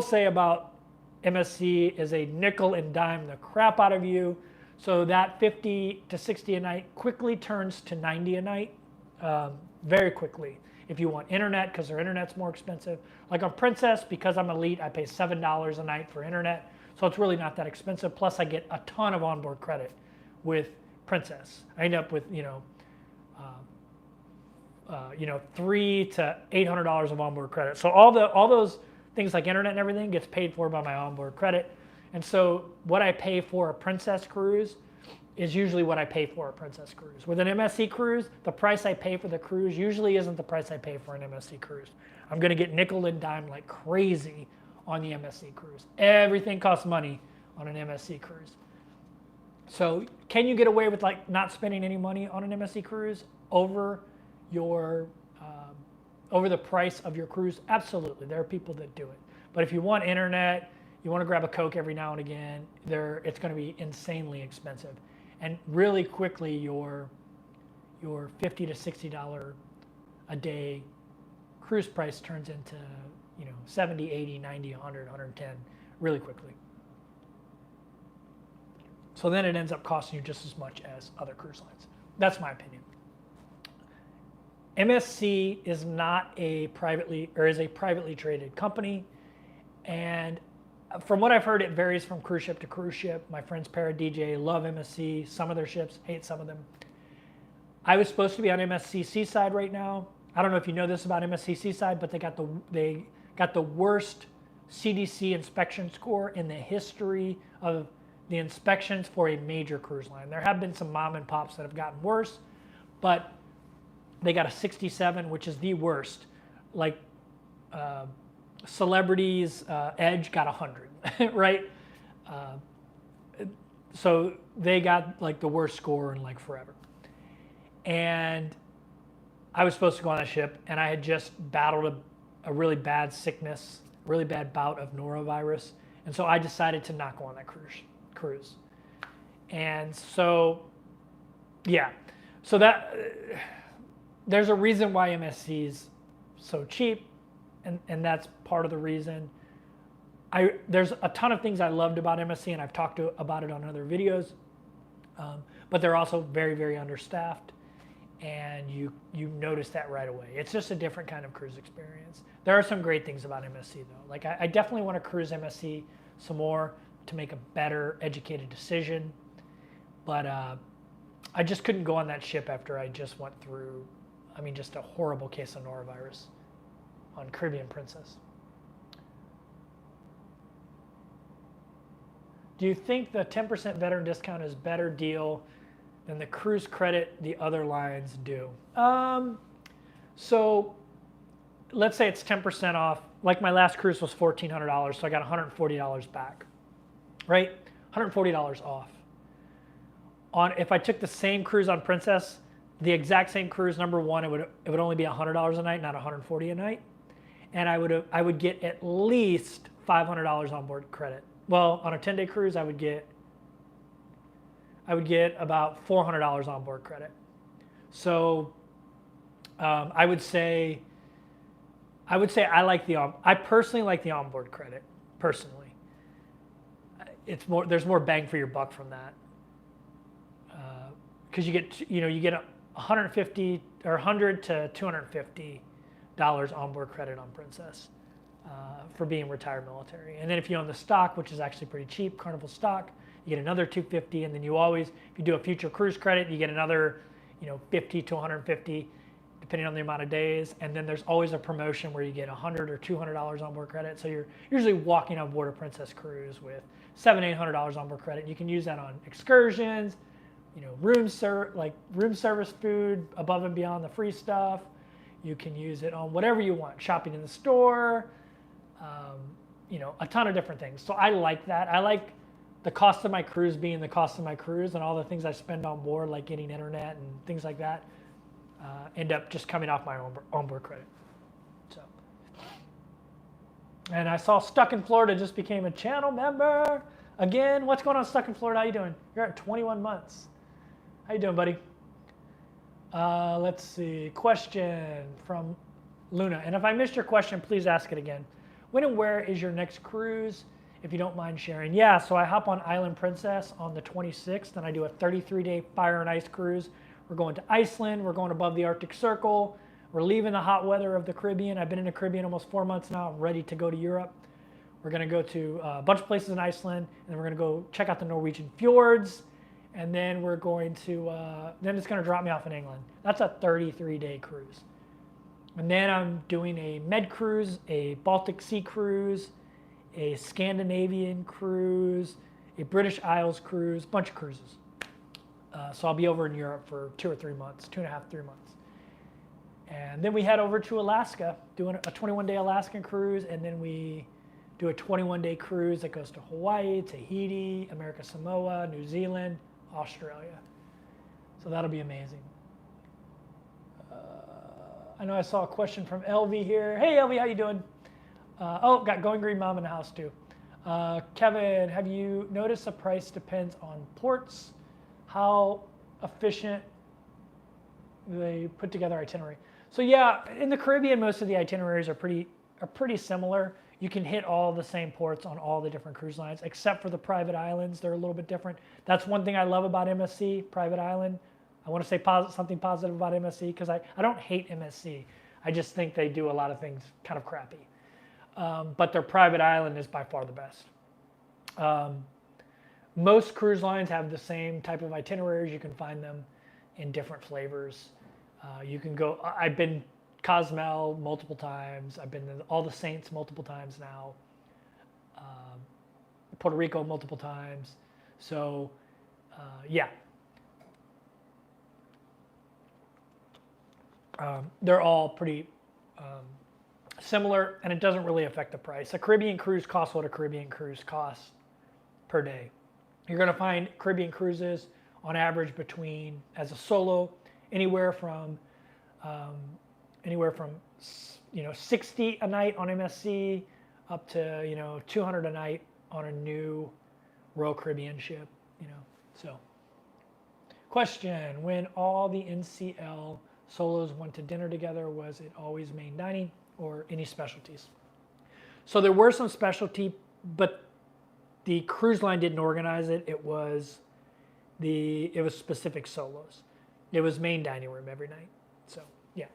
say about MSC is a nickel and dime the crap out of you. So that 50 to 60 a night quickly turns to 90 a night, very quickly. If you want internet, because their internet's more expensive. Like on Princess, because I'm elite, I pay $7 a night for internet. So it's really not that expensive. Plus I get a ton of onboard credit with Princess. I end up with, $300 to $800 of onboard credit. So all those things like internet and everything gets paid for by my onboard credit. And so what I pay for a Princess cruise is usually what I pay for a Princess cruise. With an MSC cruise, the price I pay for the cruise usually isn't the price I pay for an MSC cruise. I'm gonna get nickel and dime like crazy on the MSC cruise. Everything costs money on an MSC cruise. So can you get away with like not spending any money on an MSC cruise over your over the price of your cruise? Absolutely, there are people that do it. But if you want internet, you want to grab a Coke every now and again, it's going to be insanely expensive. And really quickly, your $50 to $60 a day cruise price turns into 70, 80, 90, 100, 110 really quickly. So then it ends up costing you just as much as other cruise lines. That's my opinion. MSC is not a privately traded company, and from what I've heard, it varies from cruise ship to cruise ship. My friends Para DJ love MSC. Some of their ships, hate some of them. I was supposed to be on MSC Seaside right now. I don't know if you know this about MSC Seaside, but they got the worst CDC inspection score in the history of the inspections for a major cruise line. There have been some mom and pops that have gotten worse, but they got a 67, which is the worst. Like Celebrities Edge got 100, right? So they got like the worst score in like forever. And I was supposed to go on that ship, and I had just battled a really bad sickness, really bad bout of norovirus, and so I decided to not go on that cruise. And so, yeah, so that there's a reason why MSC is so cheap, and that's part of the reason. There's a ton of things I loved about MSC, and I've talked about it on other videos, but they're also very, very understaffed, and you notice that right away. It's just a different kind of cruise experience. There are some great things about MSC though. Like I definitely want to cruise MSC some more to make a better educated decision, but I just couldn't go on that ship after I just went through, just a horrible case of norovirus on Caribbean Princess. Do you think the 10% veteran discount is a better deal than the cruise credit the other lines do? So let's say it's 10% off. Like my last cruise was $1,400, so I got $140 back, right? $140 off. If I took the same cruise on Princess, the exact same cruise, number one, it would only be $100 a night, not $140 a night, and I would get at least $500 on board credit. Well, on a 10-day cruise, I would get about $400 on board credit. So I would say I personally like the onboard credit. Personally, there's more bang for your buck from that, because you get 150 or 100 to $250 onboard credit on Princess for being retired military. And then if you own the stock, which is actually pretty cheap, Carnival stock, you get another $250, and then if you do a future cruise credit, you get another, $50 to $150, depending on the amount of days. And then there's always a promotion where you get $100 or $200 on board credit. So you're usually walking on board a Princess cruise with $700, $800 on board credit. You can use that on excursions, room service food above and beyond the free stuff. You can use it on whatever you want, shopping in the store, a ton of different things. So I like that. I like the cost of my cruise being the cost of my cruise, and all the things I spend on board, like getting internet and things like that, end up just coming off my onboard credit. So, and I saw Stuck in Florida just became a channel member. Again, what's going on, Stuck in Florida? How you doing? You're at 21 months. How you doing, buddy? Let's see. Question from Luna. And if I missed your question, please ask it again. When and where is your next cruise, if you don't mind sharing? Yeah, so I hop on Island Princess on the 26th, and I do a 33-day fire and ice cruise. We're going to Iceland. We're going above the Arctic Circle. We're leaving the hot weather of the Caribbean. I've been in the Caribbean almost 4 months now. I'm ready to go to Europe. We're going to go to a bunch of places in Iceland, and then we're going to go check out the Norwegian fjords, and then we're going to, then it's going to drop me off in England. That's a 33-day cruise. And then I'm doing a Med cruise, a Baltic Sea cruise, a Scandinavian cruise, a British Isles cruise, bunch of cruises. So I'll be over in Europe for 2 or 3 months, 2.5, 3 months. And then we head over to Alaska, doing a 21-day Alaskan cruise, and then we do a 21-day cruise that goes to Hawaii, Tahiti, America Samoa, New Zealand, Australia. So that'll be amazing. I know I saw a question from LV here. Hey LV, how you doing? Oh, got Going Green Mom in the house too. Kevin, have you noticed the price depends on ports? How efficient they put together itinerary? So yeah, in the Caribbean, most of the itineraries are pretty similar. You can hit all the same ports on all the different cruise lines, except for the private islands. They're a little bit different. That's one thing I love about MSC, private island. I want to say something positive about MSC because I don't hate MSC. I just think they do a lot of things kind of crappy. But their private island is by far the best. Most cruise lines have the same type of itineraries. You can find them in different flavors. You can go, I've been Cozumel multiple times. I've been to all the Saints multiple times now. Puerto Rico multiple times. So yeah. They're all pretty similar, and it doesn't really affect the price. A Caribbean cruise costs what a Caribbean cruise costs per day. You're going to find Caribbean cruises on average between, as a solo, anywhere from 60 a night on MSC up to 200 a night on a new Royal Caribbean ship. So question: when all the NCL solos went to dinner together, was it always main dining or any specialties? So there were some specialty, but the cruise line didn't organize it. It was specific solos. It was main dining room every night. So yeah.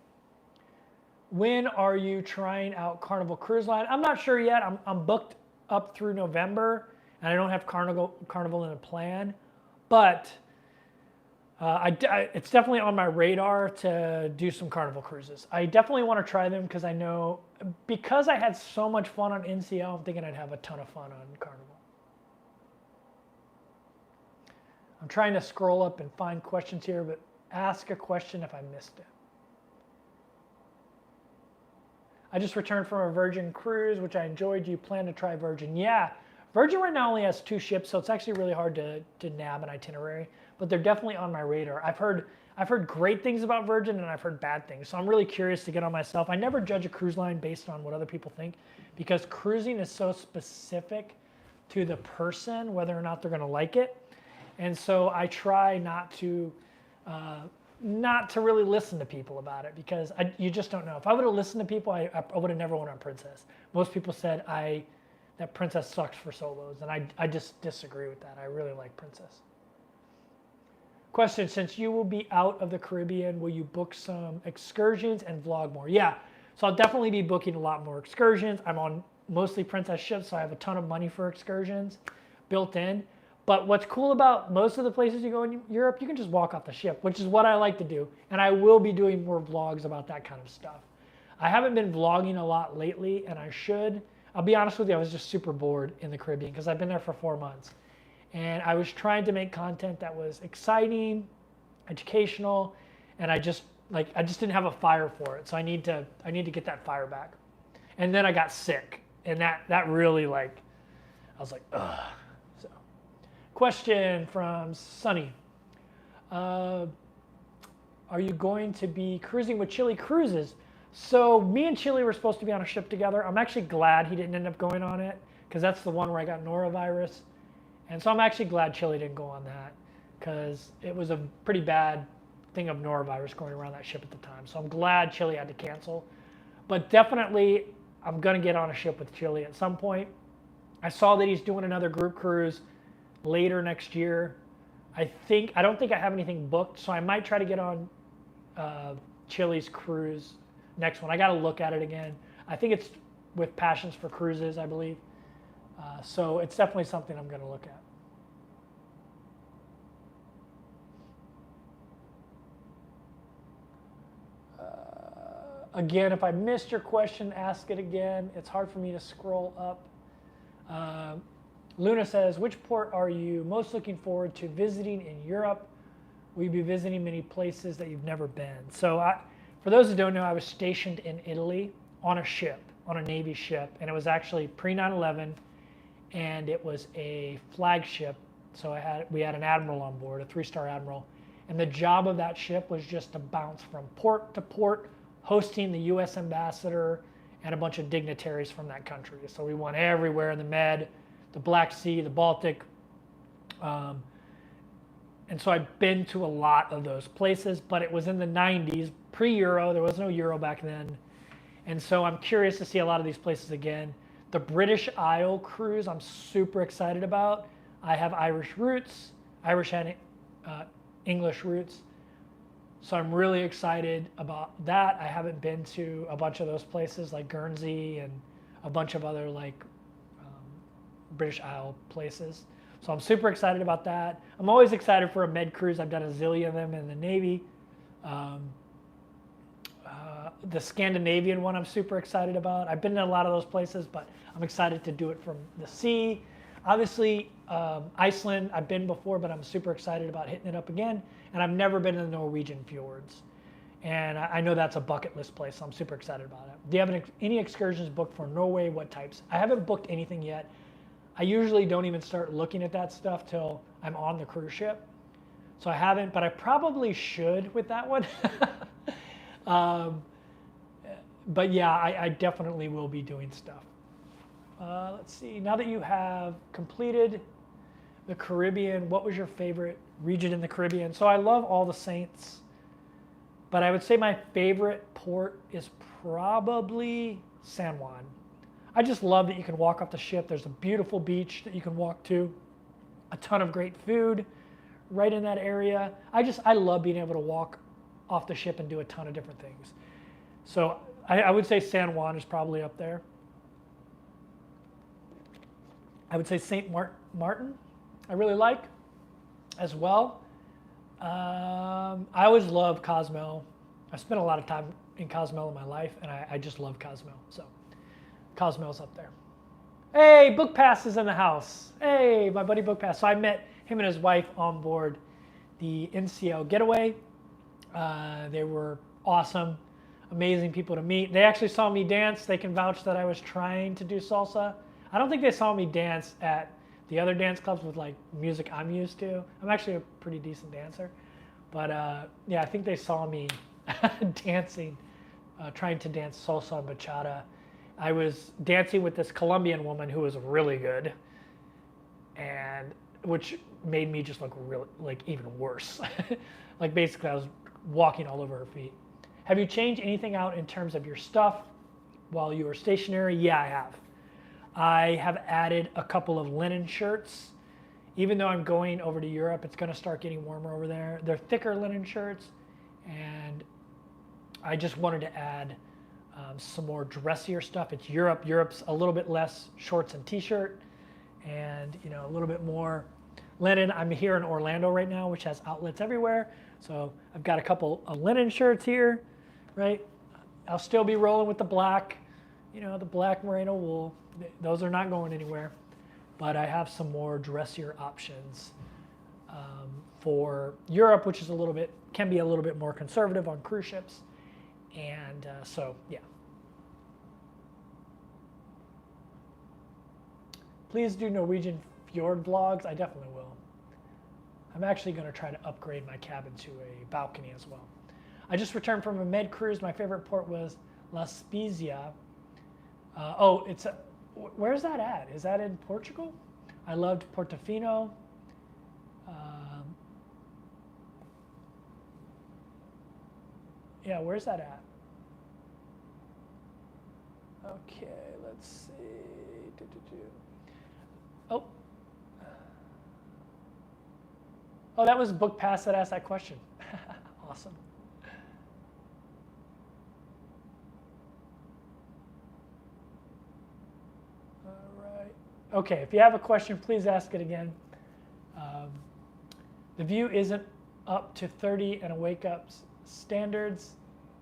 When are you trying out Carnival Cruise Line? I'm not sure yet. I'm booked up through November, and I don't have Carnival in a plan, but it's definitely on my radar to do some Carnival cruises. I definitely want to try them because I know, because I had so much fun on NCL, I'm thinking I'd have a ton of fun on Carnival. I'm trying to scroll up and find questions here, but ask a question if I missed it. I just returned from a Virgin cruise, which I enjoyed. Do you plan to try Virgin? Yeah. Virgin right now only has 2 ships, so it's actually really hard to nab an itinerary, but they're definitely on my radar. I've heard great things about Virgin, and I've heard bad things, so I'm really curious to get on myself. I never judge a cruise line based on what other people think, because cruising is so specific to the person, whether or not they're going to like it. And so I try not to really listen to people about it, because you just don't know. If I would have listened to people, I would have never went on Princess. Most people said that Princess sucks for solos, and I just disagree with that. I really like Princess. Question: since you will be out of the Caribbean, will you book some excursions and vlog more? Yeah, so I'll definitely be booking a lot more excursions. I'm on mostly Princess ships, so I have a ton of money for excursions built in. But what's cool about most of the places you go in Europe, you can just walk off the ship, which is what I like to do. And I will be doing more vlogs about that kind of stuff. I haven't been vlogging a lot lately, and I should. I'll be honest with you, I was just super bored in the Caribbean because I've been there for 4 months. And I was trying to make content that was exciting, educational, and I just didn't have a fire for it. So I need to get that fire back. And then I got sick, and that really, I was like, ugh. Question from Sunny. Are you going to be cruising with Chili Cruises? So me and Chili were supposed to be on a ship together. I'm actually glad he didn't end up going on it, because that's the one where I got norovirus. And so I'm actually glad Chili didn't go on that, because it was a pretty bad thing of norovirus going around that ship at the time. So I'm glad Chili had to cancel. But definitely I'm going to get on a ship with Chili at some point. I saw that he's doing another group cruise later next year. I don't think I have anything booked, so I might try to get on Chili's cruise next one. I got to look at it again. I think it's with Passions for Cruises, I believe. So it's definitely something I'm going to look at. Again, if I missed your question, ask it again. It's hard for me to scroll up. Luna says, which port are you most looking forward to visiting in Europe? Will you be visiting many places that you've never been? So for those who don't know, I was stationed in Italy on a ship, on a Navy ship, and it was actually pre-9/11, and it was a flagship. So we had an admiral on board, a 3-star admiral, and the job of that ship was just to bounce from port to port hosting the U.S. ambassador and a bunch of dignitaries from that country. So we went everywhere in the Med, the Black Sea, the Baltic. And so I've been to a lot of those places, but it was in the 90s, pre-Euro. There was no Euro back then. And so I'm curious to see a lot of these places again. The British Isle cruise, I'm super excited about. I have Irish roots, Irish and English roots. So I'm really excited about that. I haven't been to a bunch of those places like Guernsey and a bunch of other like British Isle places. So I'm super excited about that. I'm always excited for a med cruise. I've done a zillion of them in the Navy. The Scandinavian one I'm super excited about. I've been in a lot of those places, but I'm excited to do it from the sea. Obviously, Iceland, I've been before, but I'm super excited about hitting it up again. And I've never been in the Norwegian fjords. And I know that's a bucket list place, so I'm super excited about it. Do you have any excursions booked for Norway? What types? I haven't booked anything yet. I usually don't even start looking at that stuff till I'm on the cruise ship. So I haven't, but I probably should with that one. But yeah, I definitely will be doing stuff. Let's see, now that you have completed the Caribbean, what was your favorite region in the Caribbean? So I love all the Saints, but I would say my favorite port is probably San Juan. I just love that you can walk off the ship. There's a beautiful beach that you can walk to, a ton of great food right in that area. I love being able to walk off the ship and do a ton of different things. So I would say San Juan is probably up there. I would say St. Martin, I really like as well. I always love Cozumel. I spent a lot of time in Cozumel in my life, and I just love Cozumel. So Cozumel's up there. Hey, Book Pass is in the house. Hey, my buddy Book Pass. So I met him and his wife on board the NCL Getaway. They were awesome, amazing people to meet. They actually saw me dance. They can vouch that I was trying to do salsa. I don't think they saw me dance at the other dance clubs with like music I'm used to. I'm actually a pretty decent dancer. But yeah, I think they saw me dancing, trying to dance salsa and bachata. I was dancing with this Colombian woman who was really good, and which made me just look really, like even worse. Like basically I was walking all over her feet. Have you changed anything out in terms of your stuff while you were stationary? Yeah, I have. I have added a couple of linen shirts. Even though I'm going over to Europe, it's going to start getting warmer over there. They're thicker linen shirts, and I just wanted to add some more dressier stuff. It's Europe. Europe's a little bit less shorts and t-shirt, and a little bit more linen. I'm here in Orlando right now, which has outlets everywhere. So I've got a couple of linen shirts here, right? I'll still be rolling with the black, the black merino wool. Those are not going anywhere. But I have some more dressier options for Europe, which is can be a little bit more conservative on cruise ships. And so, yeah. Please do Norwegian fjord vlogs. I definitely will. I'm actually going to try to upgrade my cabin to a balcony as well. I just returned from a med cruise. My favorite port was La Spezia. Where's that at? Is that in Portugal? I loved Portofino. Yeah, where's that at? Okay, let's see. Oh, that was Book Pass that asked that question. Awesome. All right. Okay, if you have a question, please ask it again. The view isn't up to 30 and a wake up standards.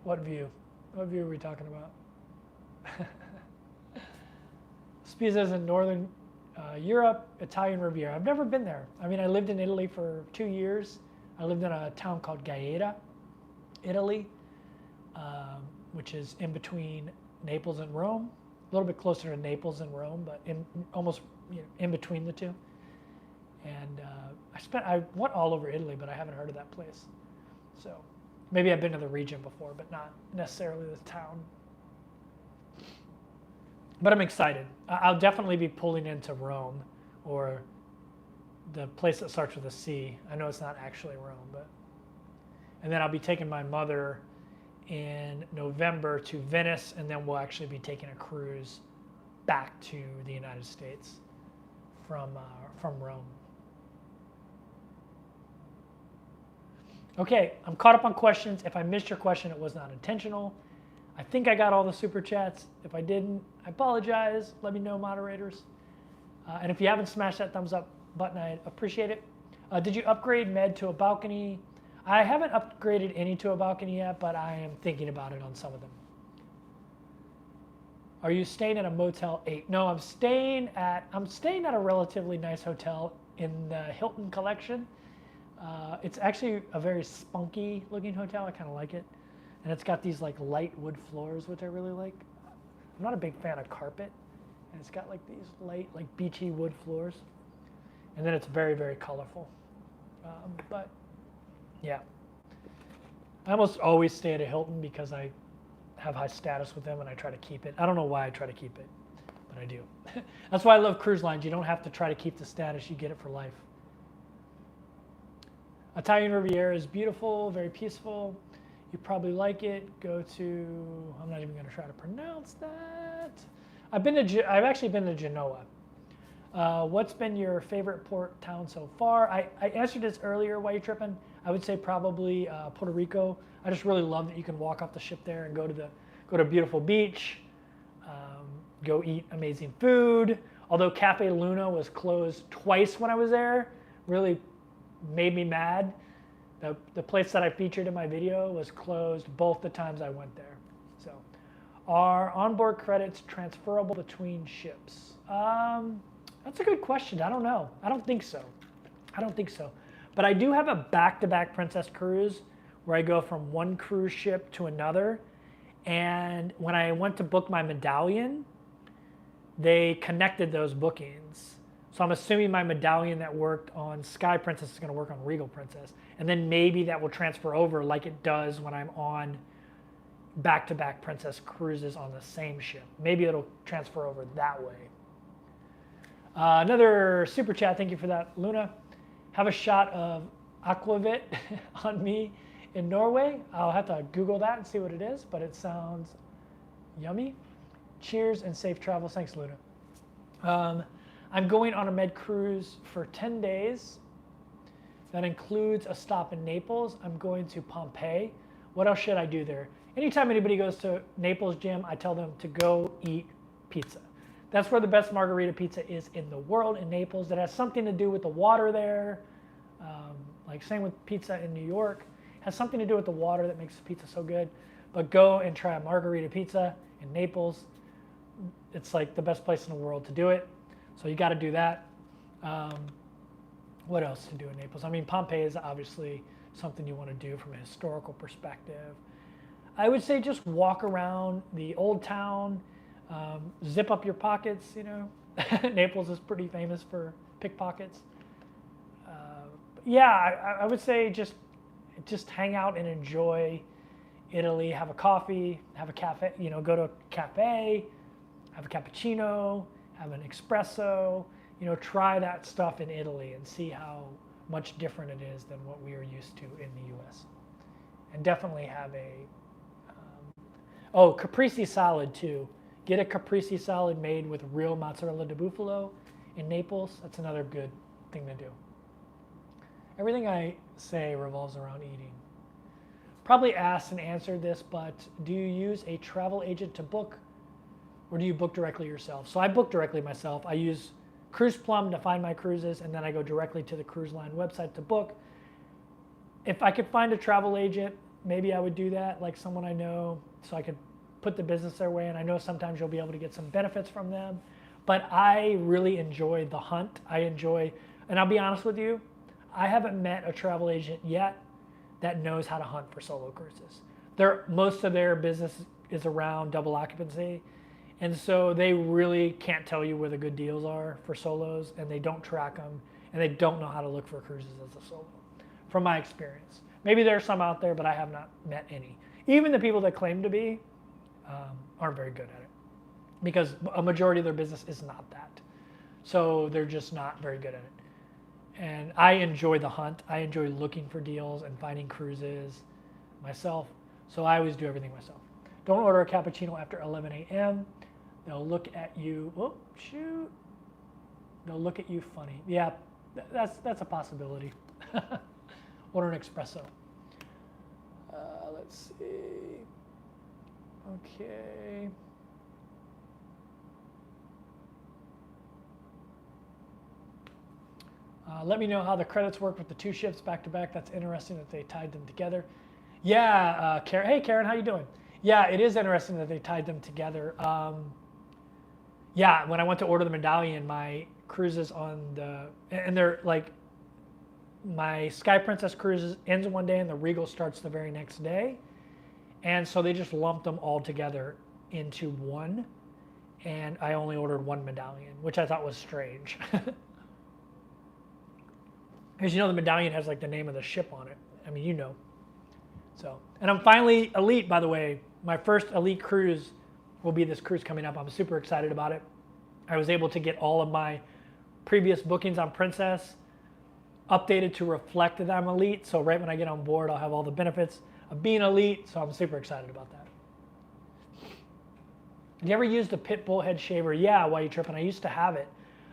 What view? What view are we talking about? Spezia is in northern Europe, Italian Riviera. I've never been there. I mean, I lived in Italy for 2 years. I lived in a town called Gaeta, Italy, which is in between Naples and Rome. A little bit closer to Naples than Rome, but almost in between the two. And I went all over Italy, but I haven't heard of that place. So Maybe I've been to the region before, but not necessarily the town. But I'm excited. I'll definitely be pulling into Rome, or the place that starts with a C. I know it's not actually Rome, but. And then I'll be taking my mother in November to Venice, and then we'll actually be taking a cruise back to the United States from Rome. Okay, I'm caught up on questions. If I missed your question, it was not intentional. I think I got all the super chats. If I didn't, I apologize. Let me know, moderators. And if you haven't smashed that thumbs up button, I'd appreciate it. Did you upgrade Med to a balcony? I haven't upgraded any to a balcony yet, but I am thinking about it on some of them. Are you staying at a Motel 8? No, I'm staying at a relatively nice hotel in the Hilton Collection. It's actually a very spunky looking hotel. I kind of like it. And it's got these like light wood floors, which I really like. I'm not a big fan of carpet. And it's got like these light, like beachy wood floors. And then it's very, very colorful. But yeah. I almost always stay at a Hilton because I have high status with them and I try to keep it. I don't know why I try to keep it, but I do. That's why I love cruise lines. You don't have to try to keep the status. You get it for life. Italian Riviera is beautiful, very peaceful. You probably like it. Go to, I'm not even going to try to pronounce that. I've actually been to Genoa. What's been your favorite port town so far? I answered this earlier while you're tripping. I would say probably Puerto Rico. I just really love that you can walk off the ship there and go to a beautiful beach, go eat amazing food. Although Cafe Luna was closed twice when I was there, really made me mad. The place that I featured in my video was closed both the times I went there. So, are onboard credits transferable between ships? That's a good question. I don't know. I don't think so. But I do have a back-to-back Princess cruise where I go from one cruise ship to another. And when I went to book my medallion, they connected those bookings. So I'm assuming my medallion that worked on Sky Princess is going to work on Regal Princess. And then maybe that will transfer over like it does when I'm on back-to-back Princess cruises on the same ship. Maybe it'll transfer over that way. Another super chat, thank you for that, Luna. Have a shot of aquavit on me in Norway. I'll have to Google that and see what it is, but it sounds yummy. Cheers and safe travels. Thanks, Luna. I'm going on a Med cruise for 10 days. That includes a stop in Naples. I'm going to Pompeii. What else should I do there? Anytime anybody goes to Naples, Jim, I tell them to go eat pizza. That's where the best margarita pizza is in the world, in Naples. That has something to do with the water there. Like same with pizza in New York. It has something to do with the water that makes the pizza so good. But go and try a margarita pizza in Naples. It's like the best place in the world to do it. So you got to do that. What else to do in Naples? I mean, Pompeii is obviously something you want to do from a historical perspective. I would say just walk around the old town, zip up your pockets, you know. Naples is pretty famous for pickpockets. I would say just hang out and enjoy Italy. Have a coffee, have a cafe, you know, go to a cafe, have a cappuccino, have an espresso, you know, try that stuff in Italy and see how much different it is than what we are used to in the US. And definitely have caprese salad too. Get a caprese salad made with real mozzarella di bufalo in Naples. That's another good thing to do. Everything I say revolves around eating. Probably asked and answered this, but do you use a travel agent to book, or do you book directly yourself? So I book directly myself. I use Cruise Plum to find my cruises, and then I go directly to the cruise line website to book. If I could find a travel agent, maybe I would do that, like someone I know, so I could put the business their way, and I know sometimes you'll be able to get some benefits from them. But I really enjoy the hunt. And I'll be honest with you, I haven't met a travel agent yet that knows how to hunt for solo cruises. Most of their business is around double occupancy, and so they really can't tell you where the good deals are for solos, and they don't track them, and they don't know how to look for cruises as a solo, from my experience. Maybe there's some out there, but I have not met any. Even the people that claim to be aren't very good at it, because a majority of their business is not that. So they're just not very good at it. And I enjoy the hunt. I enjoy looking for deals and finding cruises myself. So I always do everything myself. Don't order a cappuccino after 11 a.m. They'll look at you. Whoop, shoot. They'll look at you funny. Yeah, that's a possibility. Order an espresso. Let's see. Okay. Let me know how the credits work with the 2 ships back to back. That's interesting that they tied them together. Yeah, Karen. Hey, Karen, how you doing? Yeah, it is interesting that they tied them together. Yeah, when I went to order the medallion, my cruises on the, and they're like, my Sky Princess cruises ends one day and the Regal starts the very next day. And so they just lumped them all together into one. And I only ordered one medallion, which I thought was strange. Because the medallion has like the name of the ship on it. I mean, So, and I'm finally elite, by the way. My first elite cruise will be this cruise coming up. I'm super excited about it. I was able to get all of my previous bookings on Princess updated to reflect that I'm elite. So right when I get on board, I'll have all the benefits of being elite. So I'm super excited about that. Have you ever used a pit bull head shaver? Yeah, while you're tripping. I used to have it.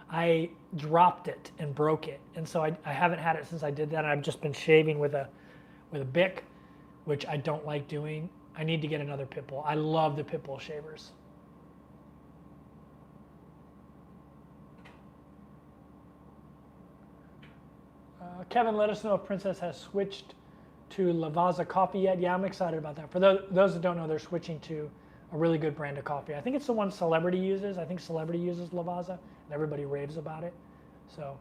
I dropped it and broke it. And so I haven't had it since I did that. And I've just been shaving with a Bic, which I don't like doing. I need to get another pit bull. I love the pit bull shavers. Kevin, let us know if Princess has switched to Lavazza coffee yet. Yeah, I'm excited about that. For those that don't know, they're switching to a really good brand of coffee. I think it's the one Celebrity uses. I think Celebrity uses Lavazza, and everybody raves about it. So,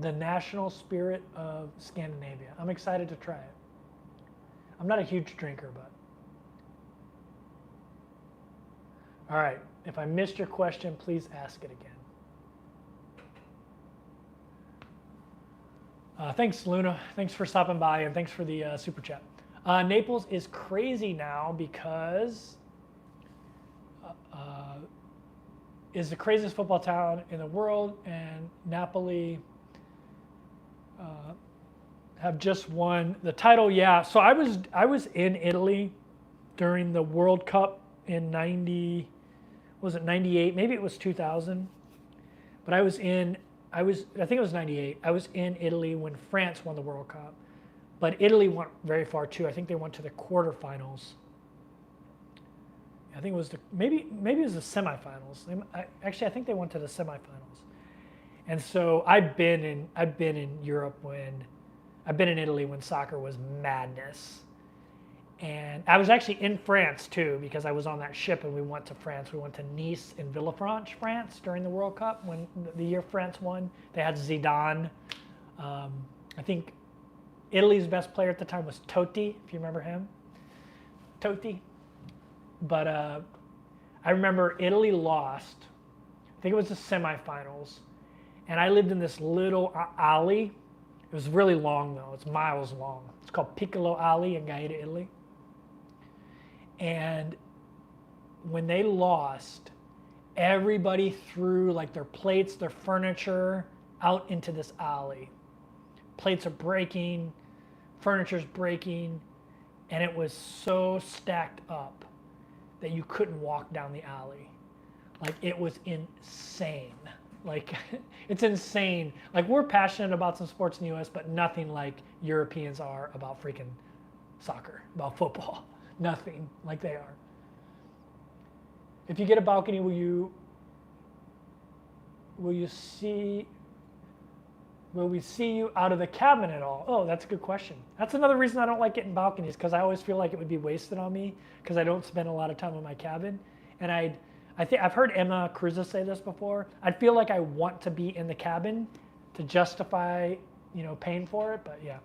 the national spirit of Scandinavia. I'm excited to try it. I'm not a huge drinker, but. All right, if I missed your question, please ask it again. Thanks, Luna. Thanks for stopping by, and thanks for the super chat. Naples is crazy now because is the craziest football town in the world, and Napoli have just won the title. Yeah, so I was in Italy during the World Cup in 90. Was it 98? Maybe it was 2000. But I think it was 98. I was in Italy when France won the World Cup. But Italy went very far too. I think they went to the quarterfinals. I think it was maybe it was the semifinals. I think they went to the semifinals. And so I've been in Italy when soccer was madness. And I was actually in France too, because I was on that ship and we went to France. We went to Nice and Villefranche, France during the World Cup when the year France won. They had Zidane. I think Italy's best player at the time was Totti, if you remember him. Totti. But I remember Italy lost. I think it was the semifinals. And I lived in this little alley. It was really long though. It's miles long. It's called Piccolo Alley in Gaeta, Italy. And when they lost, everybody threw like their plates, their furniture out into this alley. Plates are breaking, furniture's breaking, and it was so stacked up that you couldn't walk down the alley. Like, it was insane. Like, it's insane. Like, we're passionate about some sports in the US, but nothing like Europeans are about freaking soccer, about football. Nothing like they are. If you get a balcony, will we see you out of the cabin at all? Oh, that's a good question. That's another reason I don't like getting balconies, because I always feel like it would be wasted on me because I don't spend a lot of time in my cabin. And I think I've heard Emma Cruises say this before. I'd feel like I want to be in the cabin to justify, paying for it, but yeah.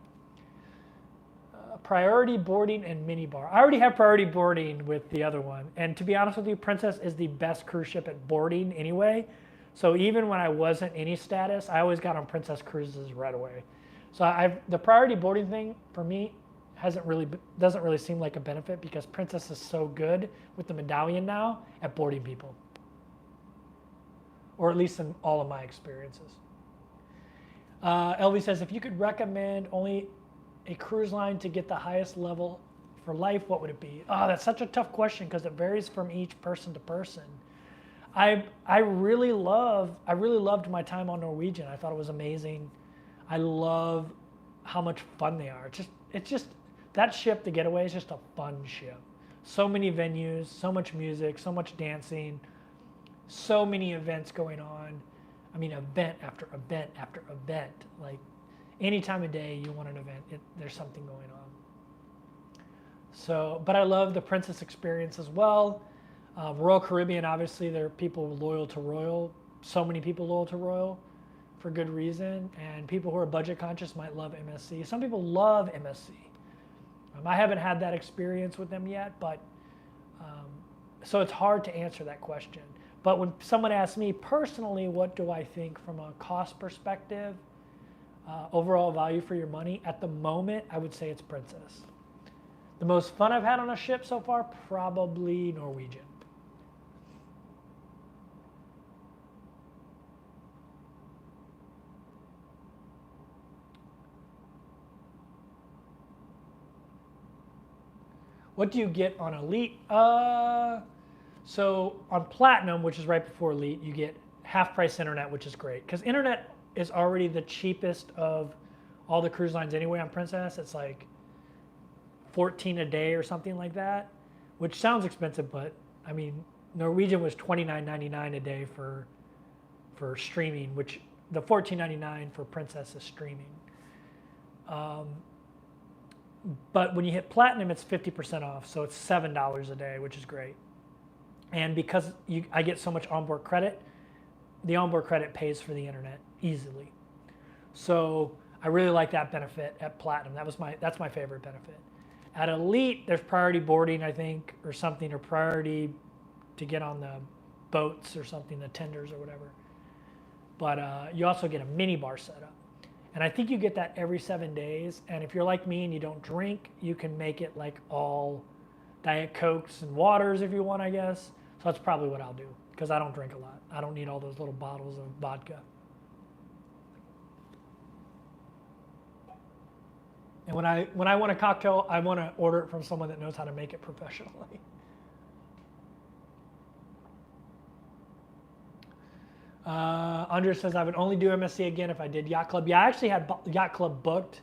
Priority boarding and minibar. I already have priority boarding with the other one. And to be honest with you, Princess is the best cruise ship at boarding anyway. So even when I wasn't any status, I always got on Princess cruises right away. So the priority boarding thing for me doesn't really seem like a benefit because Princess is so good with the medallion now at boarding people, or at least in all of my experiences. LV says, if you could recommend only a cruise line to get the highest level for life, what would it be? Oh, that's such a tough question because it varies from each person to person. I really loved my time on Norwegian. I thought it was amazing. I love how much fun they are. It's just that ship, the Getaway, is just a fun ship. So many venues, so much music, so much dancing, so many events going on. I mean, event after event after event. Like any time of day you want an event, there's something going on. So, but I love the Princess experience as well. Royal Caribbean, obviously, there are people loyal to Royal. So many people loyal to Royal for good reason. And people who are budget conscious might love MSC. Some people love MSC. I haven't had that experience with them yet, but so it's hard to answer that question. But when someone asks me personally, what do I think from a cost perspective, overall value for your money, at the moment, I would say it's Princess. The most fun I've had on a ship so far, probably Norwegian. What do you get on Elite? So on Platinum, which is right before Elite, you get half price internet, which is great. Because internet is already the cheapest of all the cruise lines anyway on Princess. It's like $14 a day or something like that, which sounds expensive, but I mean, Norwegian was $29.99 a day for streaming, which the $14.99 for Princess is streaming. But when you hit Platinum, it's 50% off, so it's $7 a day, which is great. And because I get so much onboard credit, the onboard credit pays for the internet easily. So I really like that benefit at Platinum. That's my favorite benefit. At Elite, there's priority boarding, I think, or something, or priority to get on the boats or something, the tenders or whatever. But you also get a mini bar setup. And I think you get that every 7 days. And if you're like me and you don't drink, you can make it like all Diet Cokes and waters if you want, I guess. So that's probably what I'll do because I don't drink a lot. I don't need all those little bottles of vodka. And when I want a cocktail, I want to order it from someone that knows how to make it professionally. Andrea says, I would only do MSC again if I did Yacht Club. Yeah, I actually had Yacht Club booked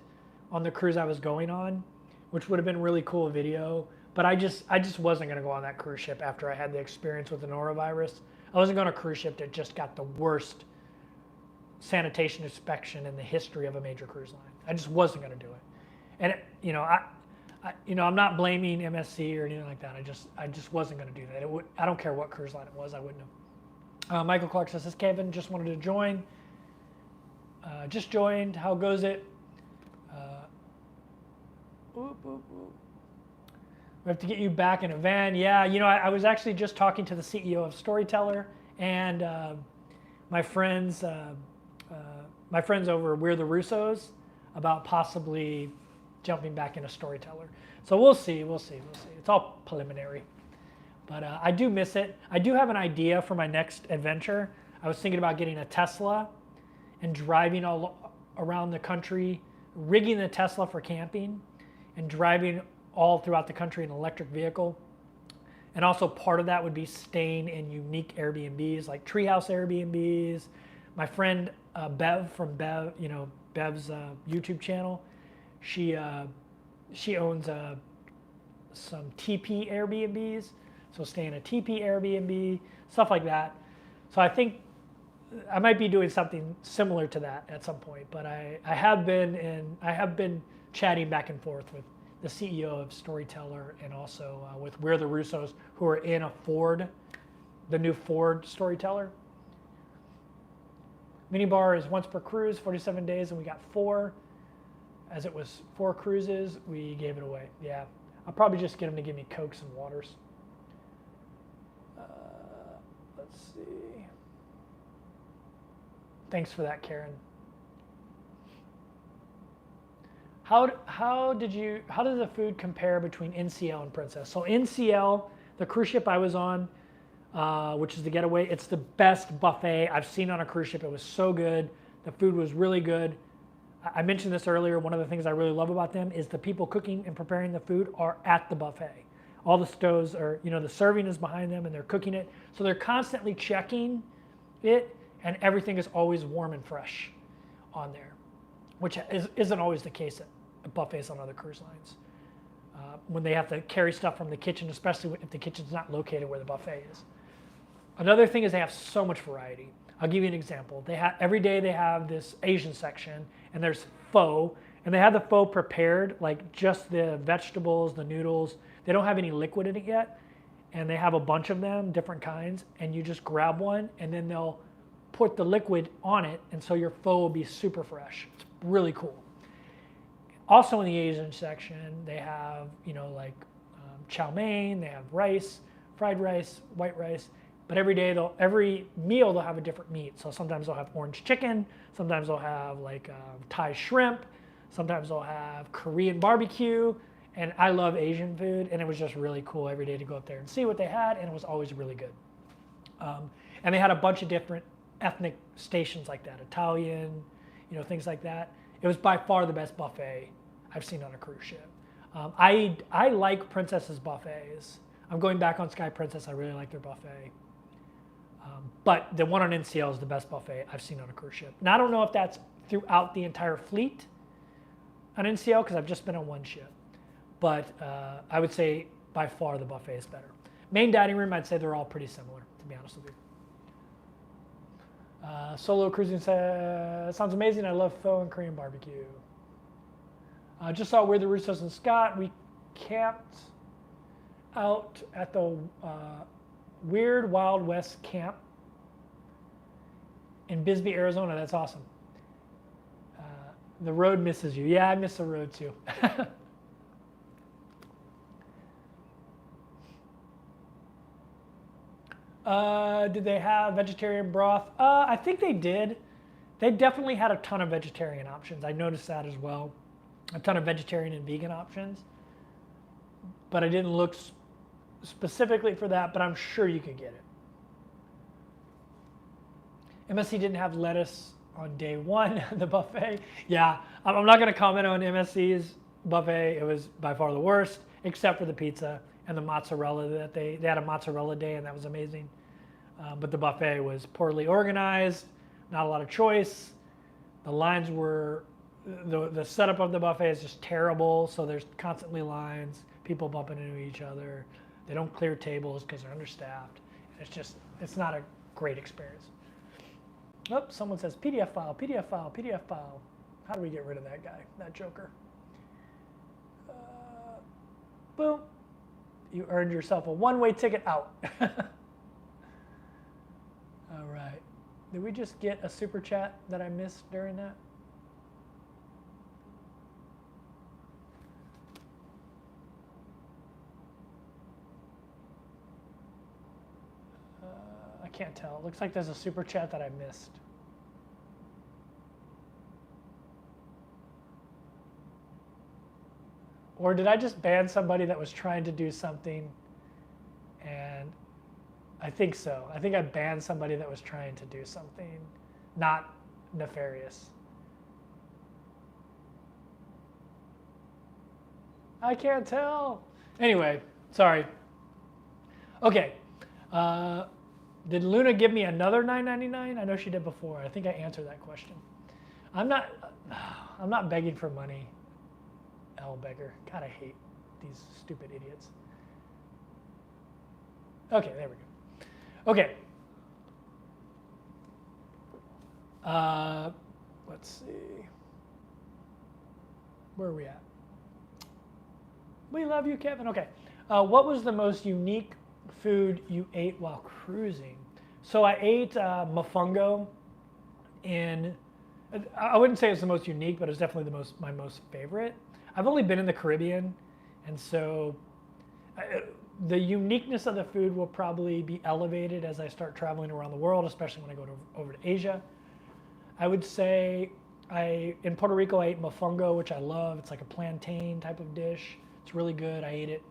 on the cruise I was going on, which would have been a really cool video. But I just wasn't going to go on that cruise ship after I had the experience with the norovirus. I wasn't going on a cruise ship that just got the worst sanitation inspection in the history of a major cruise line. I just wasn't going to do it. And I'm not blaming MSC or anything like that. I just wasn't going to do that. I don't care what cruise line it was. I wouldn't have. Michael Clark says, this Kevin just wanted to join. Just joined. How goes it? We have to get you back in a van. Yeah, I was actually just talking to the CEO of Storyteller and my friends over We're the Russos about possibly jumping back into Storyteller. So we'll see. It's all preliminary. But I do miss it. I do have an idea for my next adventure. I was thinking about getting a Tesla and driving all around the country, rigging the Tesla for camping and driving all throughout the country in an electric vehicle. And also part of that would be staying in unique Airbnbs, like treehouse Airbnbs. My friend Bev from Bev's YouTube channel, she owns some TP Airbnbs. So stay in a TP Airbnb, stuff like that. So I think I might be doing something similar to that at some point. But I have been chatting back and forth with the CEO of Storyteller and also with We're the Russos, who are in a Ford, the new Ford Storyteller. Minibar is once per cruise, 47 days, and we got 4. As it was 4 cruises, we gave it away. Yeah, I'll probably just get them to give me Cokes and waters. Let's see. Thanks for that, Karen. How does the food compare between NCL and Princess? So NCL, the cruise ship I was on, which is the Getaway, it's the best buffet I've seen on a cruise ship. It was so good. The food was really good. I mentioned this earlier. One of the things I really love about them is the people cooking and preparing the food are at the buffet. All the stoves are, the serving is behind them and they're cooking it. So they're constantly checking it and everything is always warm and fresh on there, which isn't always the case at buffets on other cruise lines. When they have to carry stuff from the kitchen, especially if the kitchen's not located where the buffet is. Another thing is they have so much variety. I'll give you an example. Every day they have this Asian section and there's pho, and they have the pho prepared, like just the vegetables, the noodles. They don't have any liquid in it yet, and they have a bunch of them, different kinds, and you just grab one and then they'll put the liquid on it, and so your pho will be super fresh. It's really cool. Also in the Asian section, they have, chow mein, they have rice, fried rice, white rice, but every meal they'll have a different meat. So sometimes they'll have orange chicken, sometimes they'll have Thai shrimp, sometimes they'll have Korean barbecue, and I love Asian food, and it was just really cool every day to go up there and see what they had, and it was always really good. And they had a bunch of different ethnic stations like that, Italian, things like that. It was by far the best buffet I've seen on a cruise ship. I like Princess's buffets. I'm going back on Sky Princess. I really like their buffet. But the one on NCL is the best buffet I've seen on a cruise ship. Now, I don't know if that's throughout the entire fleet on NCL because I've just been on one ship. But I would say by far the buffet is better. Main dining room, I'd say they're all pretty similar, to be honest with you. Solo cruising sounds amazing. I love pho and Korean barbecue. Just saw We're the Russos and Scott. We camped out at the Weird Wild West camp in Bisbee, Arizona. That's awesome. The road misses you. Yeah, I miss the road too. Did they have vegetarian broth? I think they did. They definitely had a ton of vegetarian options. I noticed that as well. A ton of vegetarian and vegan options. But I didn't look specifically for that, but I'm sure you could get it. MSC didn't have lettuce on day one, the buffet. Yeah, I'm not going to comment on MSC's buffet. It was by far the worst, except for the pizza and the mozzarella that they had a mozzarella day, and that was amazing. But the buffet was poorly organized, not a lot of choice. The lines were, the setup of the buffet is just terrible, so there's constantly lines, people bumping into each other. They don't clear tables because they're understaffed. It's not a great experience. Oh, someone says PDF file, PDF file, PDF file. How do we get rid of that guy, that joker? Boom. You earned yourself a one-way ticket out. All right. Did we just get a super chat that I missed during that? I can't tell. It looks like there's a super chat that I missed. Or did I just ban somebody that was trying to do something? And I think so. I think I banned somebody that was trying to do something not nefarious. I can't tell. Anyway, sorry. Okay. Did Luna give me another $9.99? I know she did before. I think I answered that question. I'm not begging for money. L beggar. God, I hate these stupid idiots. Okay, there we go. Okay. Let's see. Where are we at? We love you, Kevin. Okay. What was the most unique food you ate while cruising? So I ate mofongo I wouldn't say it's the most unique, but it's definitely my most favorite. I've only been in the Caribbean, and so the uniqueness of the food will probably be elevated as I start traveling around the world, especially when I go over to Asia. I would say in Puerto Rico I ate mofongo, which I love. It's like a plantain type of dish. It's really good. I ate it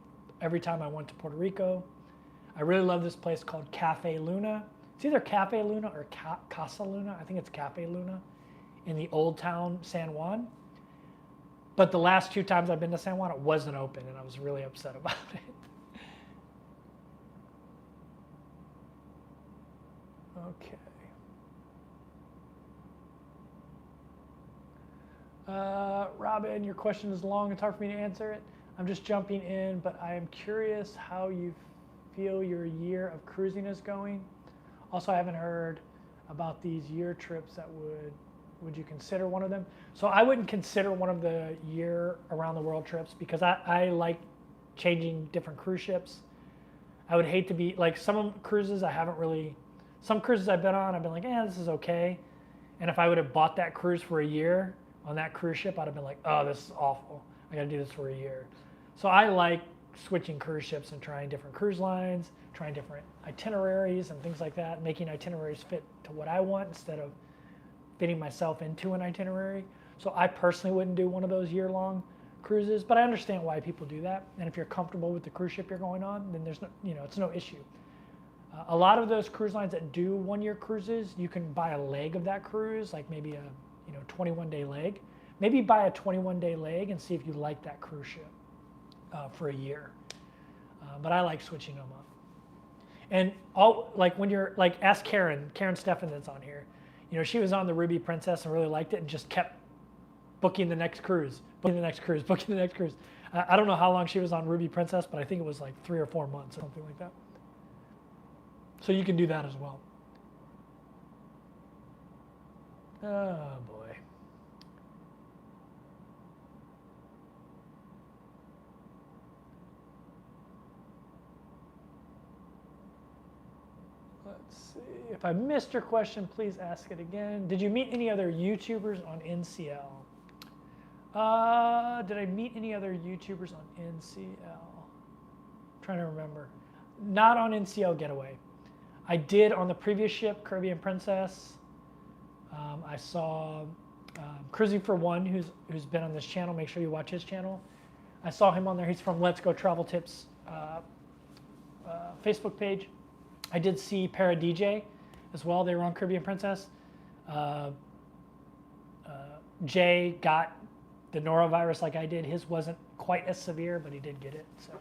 every time I went to Puerto Rico. I really love this place called Cafe Luna. It's either Cafe Luna or Casa Luna. I think it's Cafe Luna in the old town, San Juan. But the last 2 times I've been to San Juan, it wasn't open, and I was really upset about it. Okay. Robin, your question is long. It's hard for me to answer it. I'm just jumping in, but I am curious how you feel your year of cruising is going. Also, I haven't heard about these year trips that would you consider one of them? So I wouldn't consider one of the year around the world trips because I like changing different cruise ships. I would hate to be like some cruises some cruises I've been on, I've been like, this is okay. And if I would have bought that cruise for a year on that cruise ship, I'd have been like, oh, this is awful. I gotta do this for a year. So I like switching cruise ships and trying different cruise lines, trying different itineraries and things like that, making itineraries fit to what I want instead of fitting myself into an itinerary. So I personally wouldn't do one of those year-long cruises, but I understand why people do that. And if you're comfortable with the cruise ship you're going on, then there's no, it's no issue. A lot of those cruise lines that do one-year cruises, you can buy a leg of that cruise, like maybe a 21-day leg. Maybe buy a 21-day leg and see if you like that cruise ship for a year. But I like switching them up. And when you're ask Karen Steffen that's on here. She was on the Ruby Princess and really liked it and just kept booking the next cruise, booking the next cruise, booking the next cruise. I don't know how long she was on Ruby Princess, but I think it was like 3 or 4 months or something like that. So you can do that as well. Oh boy. Let's see. If I missed your question, please ask it again. Did you meet any other YouTubers on NCL? Did I meet any other YouTubers on NCL? I'm trying to remember. Not on NCL Getaway. I did on the previous ship, Caribbean Princess. I saw Cruising for One, who's been on this channel. Make sure you watch his channel. I saw him on there. He's from Let's Go Travel Tips Facebook page. I did see Para DJ as well. They were on Caribbean Princess. Jay got the norovirus like I did. His wasn't quite as severe, but he did get it. So.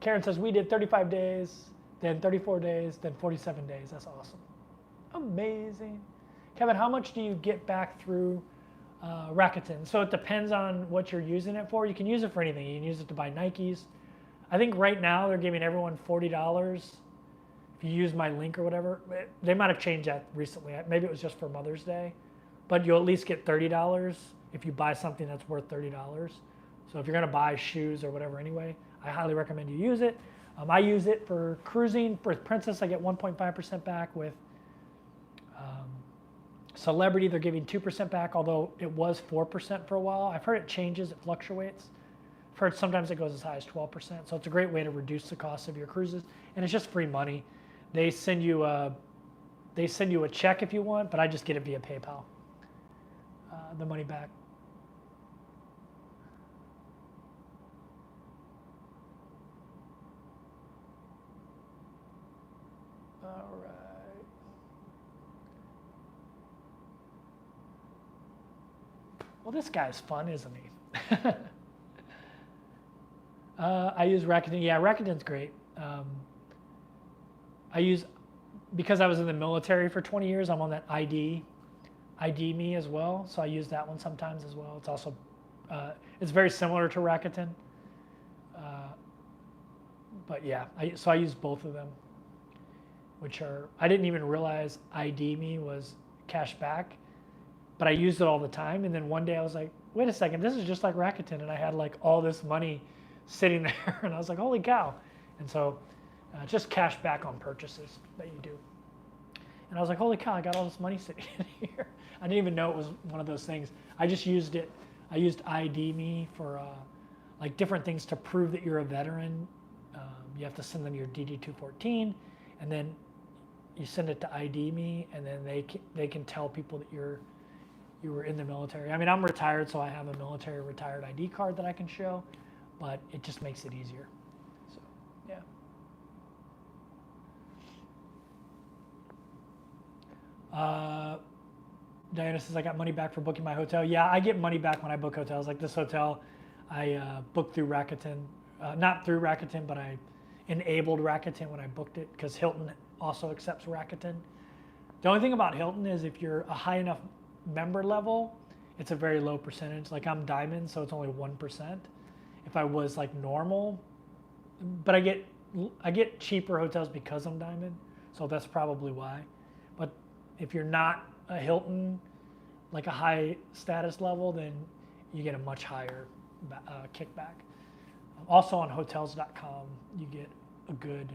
Karen says, we did 35 days, then 34 days, then 47 days. That's awesome. Amazing. Kevin, how much do you get back through Rakuten? So it depends on what you're using it for. You can use it for anything. You can use it to buy Nikes. I think right now they're giving everyone $40 if you use my link or whatever. They might have changed that recently. Maybe it was just for Mother's Day. But you'll at least get $30 if you buy something that's worth $30. So if you're going to buy shoes or whatever anyway, I highly recommend you use it. I use it for cruising. For Princess, I get 1.5% back. With Celebrity, they're giving 2% back, although it was 4% for a while. I've heard it changes, it fluctuates. I've heard sometimes it goes as high as 12%. So it's a great way to reduce the cost of your cruises, and it's just free money. They send you a check if you want, but I just get it via PayPal. The money back. All right. Well, this guy's fun, isn't he? I use Rakuten. Yeah, Rakuten's great. Because I was in the military for 20 years, I'm on that ID Me as well. So I use that one sometimes as well. It's also, it's very similar to Rakuten. But yeah, so I use both of them, which are, I didn't even realize ID Me was cash back, but I used it all the time. And then one day I was like, wait a second, this is just like Rakuten. And I had like all this money sitting there and I was like, holy cow. And so just cash back on purchases that you do. And I was like, holy cow, I got all this money sitting in here. I didn't even know it was one of those things. I just used it. I used ID Me for like different things to prove that you're a veteran. You have to send them your DD-214, and then you send it to ID me, and then they can tell people that you were in the military. I mean, I'm retired, so I have a military retired ID card that I can show, but it just makes it easier. So, yeah. Diana says, I got money back for booking my hotel. Yeah, I get money back when I book hotels. Like this hotel, I booked through Rakuten. Not through Rakuten, but I enabled Rakuten when I booked it because Hilton also accepts Rakuten. The only thing about Hilton is if you're a high enough member level, it's a very low percentage. Like I'm Diamond, so it's only 1%. If I was like normal, but I get cheaper hotels because I'm Diamond, so that's probably why. But if you're not a Hilton, like a high status level, then you get a much higher kickback. Also on hotels.com, you get a good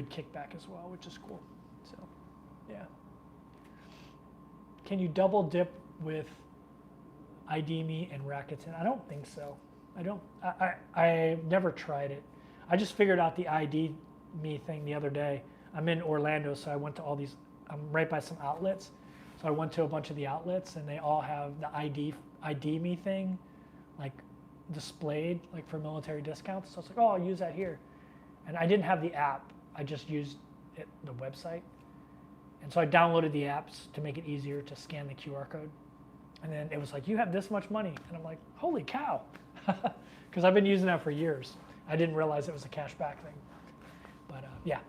kickback as well, which is cool. So, yeah. Can you double dip with ID Me and Rakuten? I don't think so. I've never tried it. I just figured out the ID Me thing the other day. I'm in Orlando, so I went to all these. I'm right by some outlets, so I went to a bunch of the outlets, and they all have the ID Me thing, like displayed, like for military discounts. So I was like, oh, I'll use that here, and I didn't have the app. I just used the website, and so I downloaded the apps to make it easier to scan the QR code, and then it was like, you have this much money, and I'm like, holy cow, because I've been using that for years. I didn't realize it was a cash back thing, but yeah.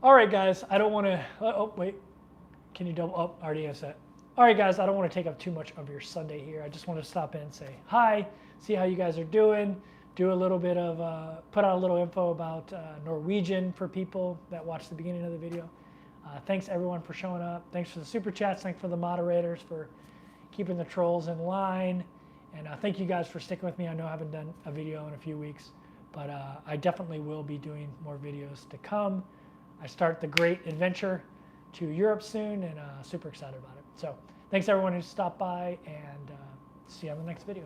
All right, guys, I don't want to, oh, wait, can you double, oh, I already answered that. All right, guys, I don't want to take up too much of your Sunday here. I just want to stop in and say hi, see how you guys are doing, do a little bit of, put out a little info about Norwegian for people that watched the beginning of the video. Thanks, everyone, for showing up. Thanks for the super chats. Thanks for the moderators for keeping the trolls in line. And thank you guys for sticking with me. I know I haven't done a video in a few weeks, but I definitely will be doing more videos to come. I start the great adventure to Europe soon, and super excited about it. So thanks everyone who stopped by, and see you on the next video.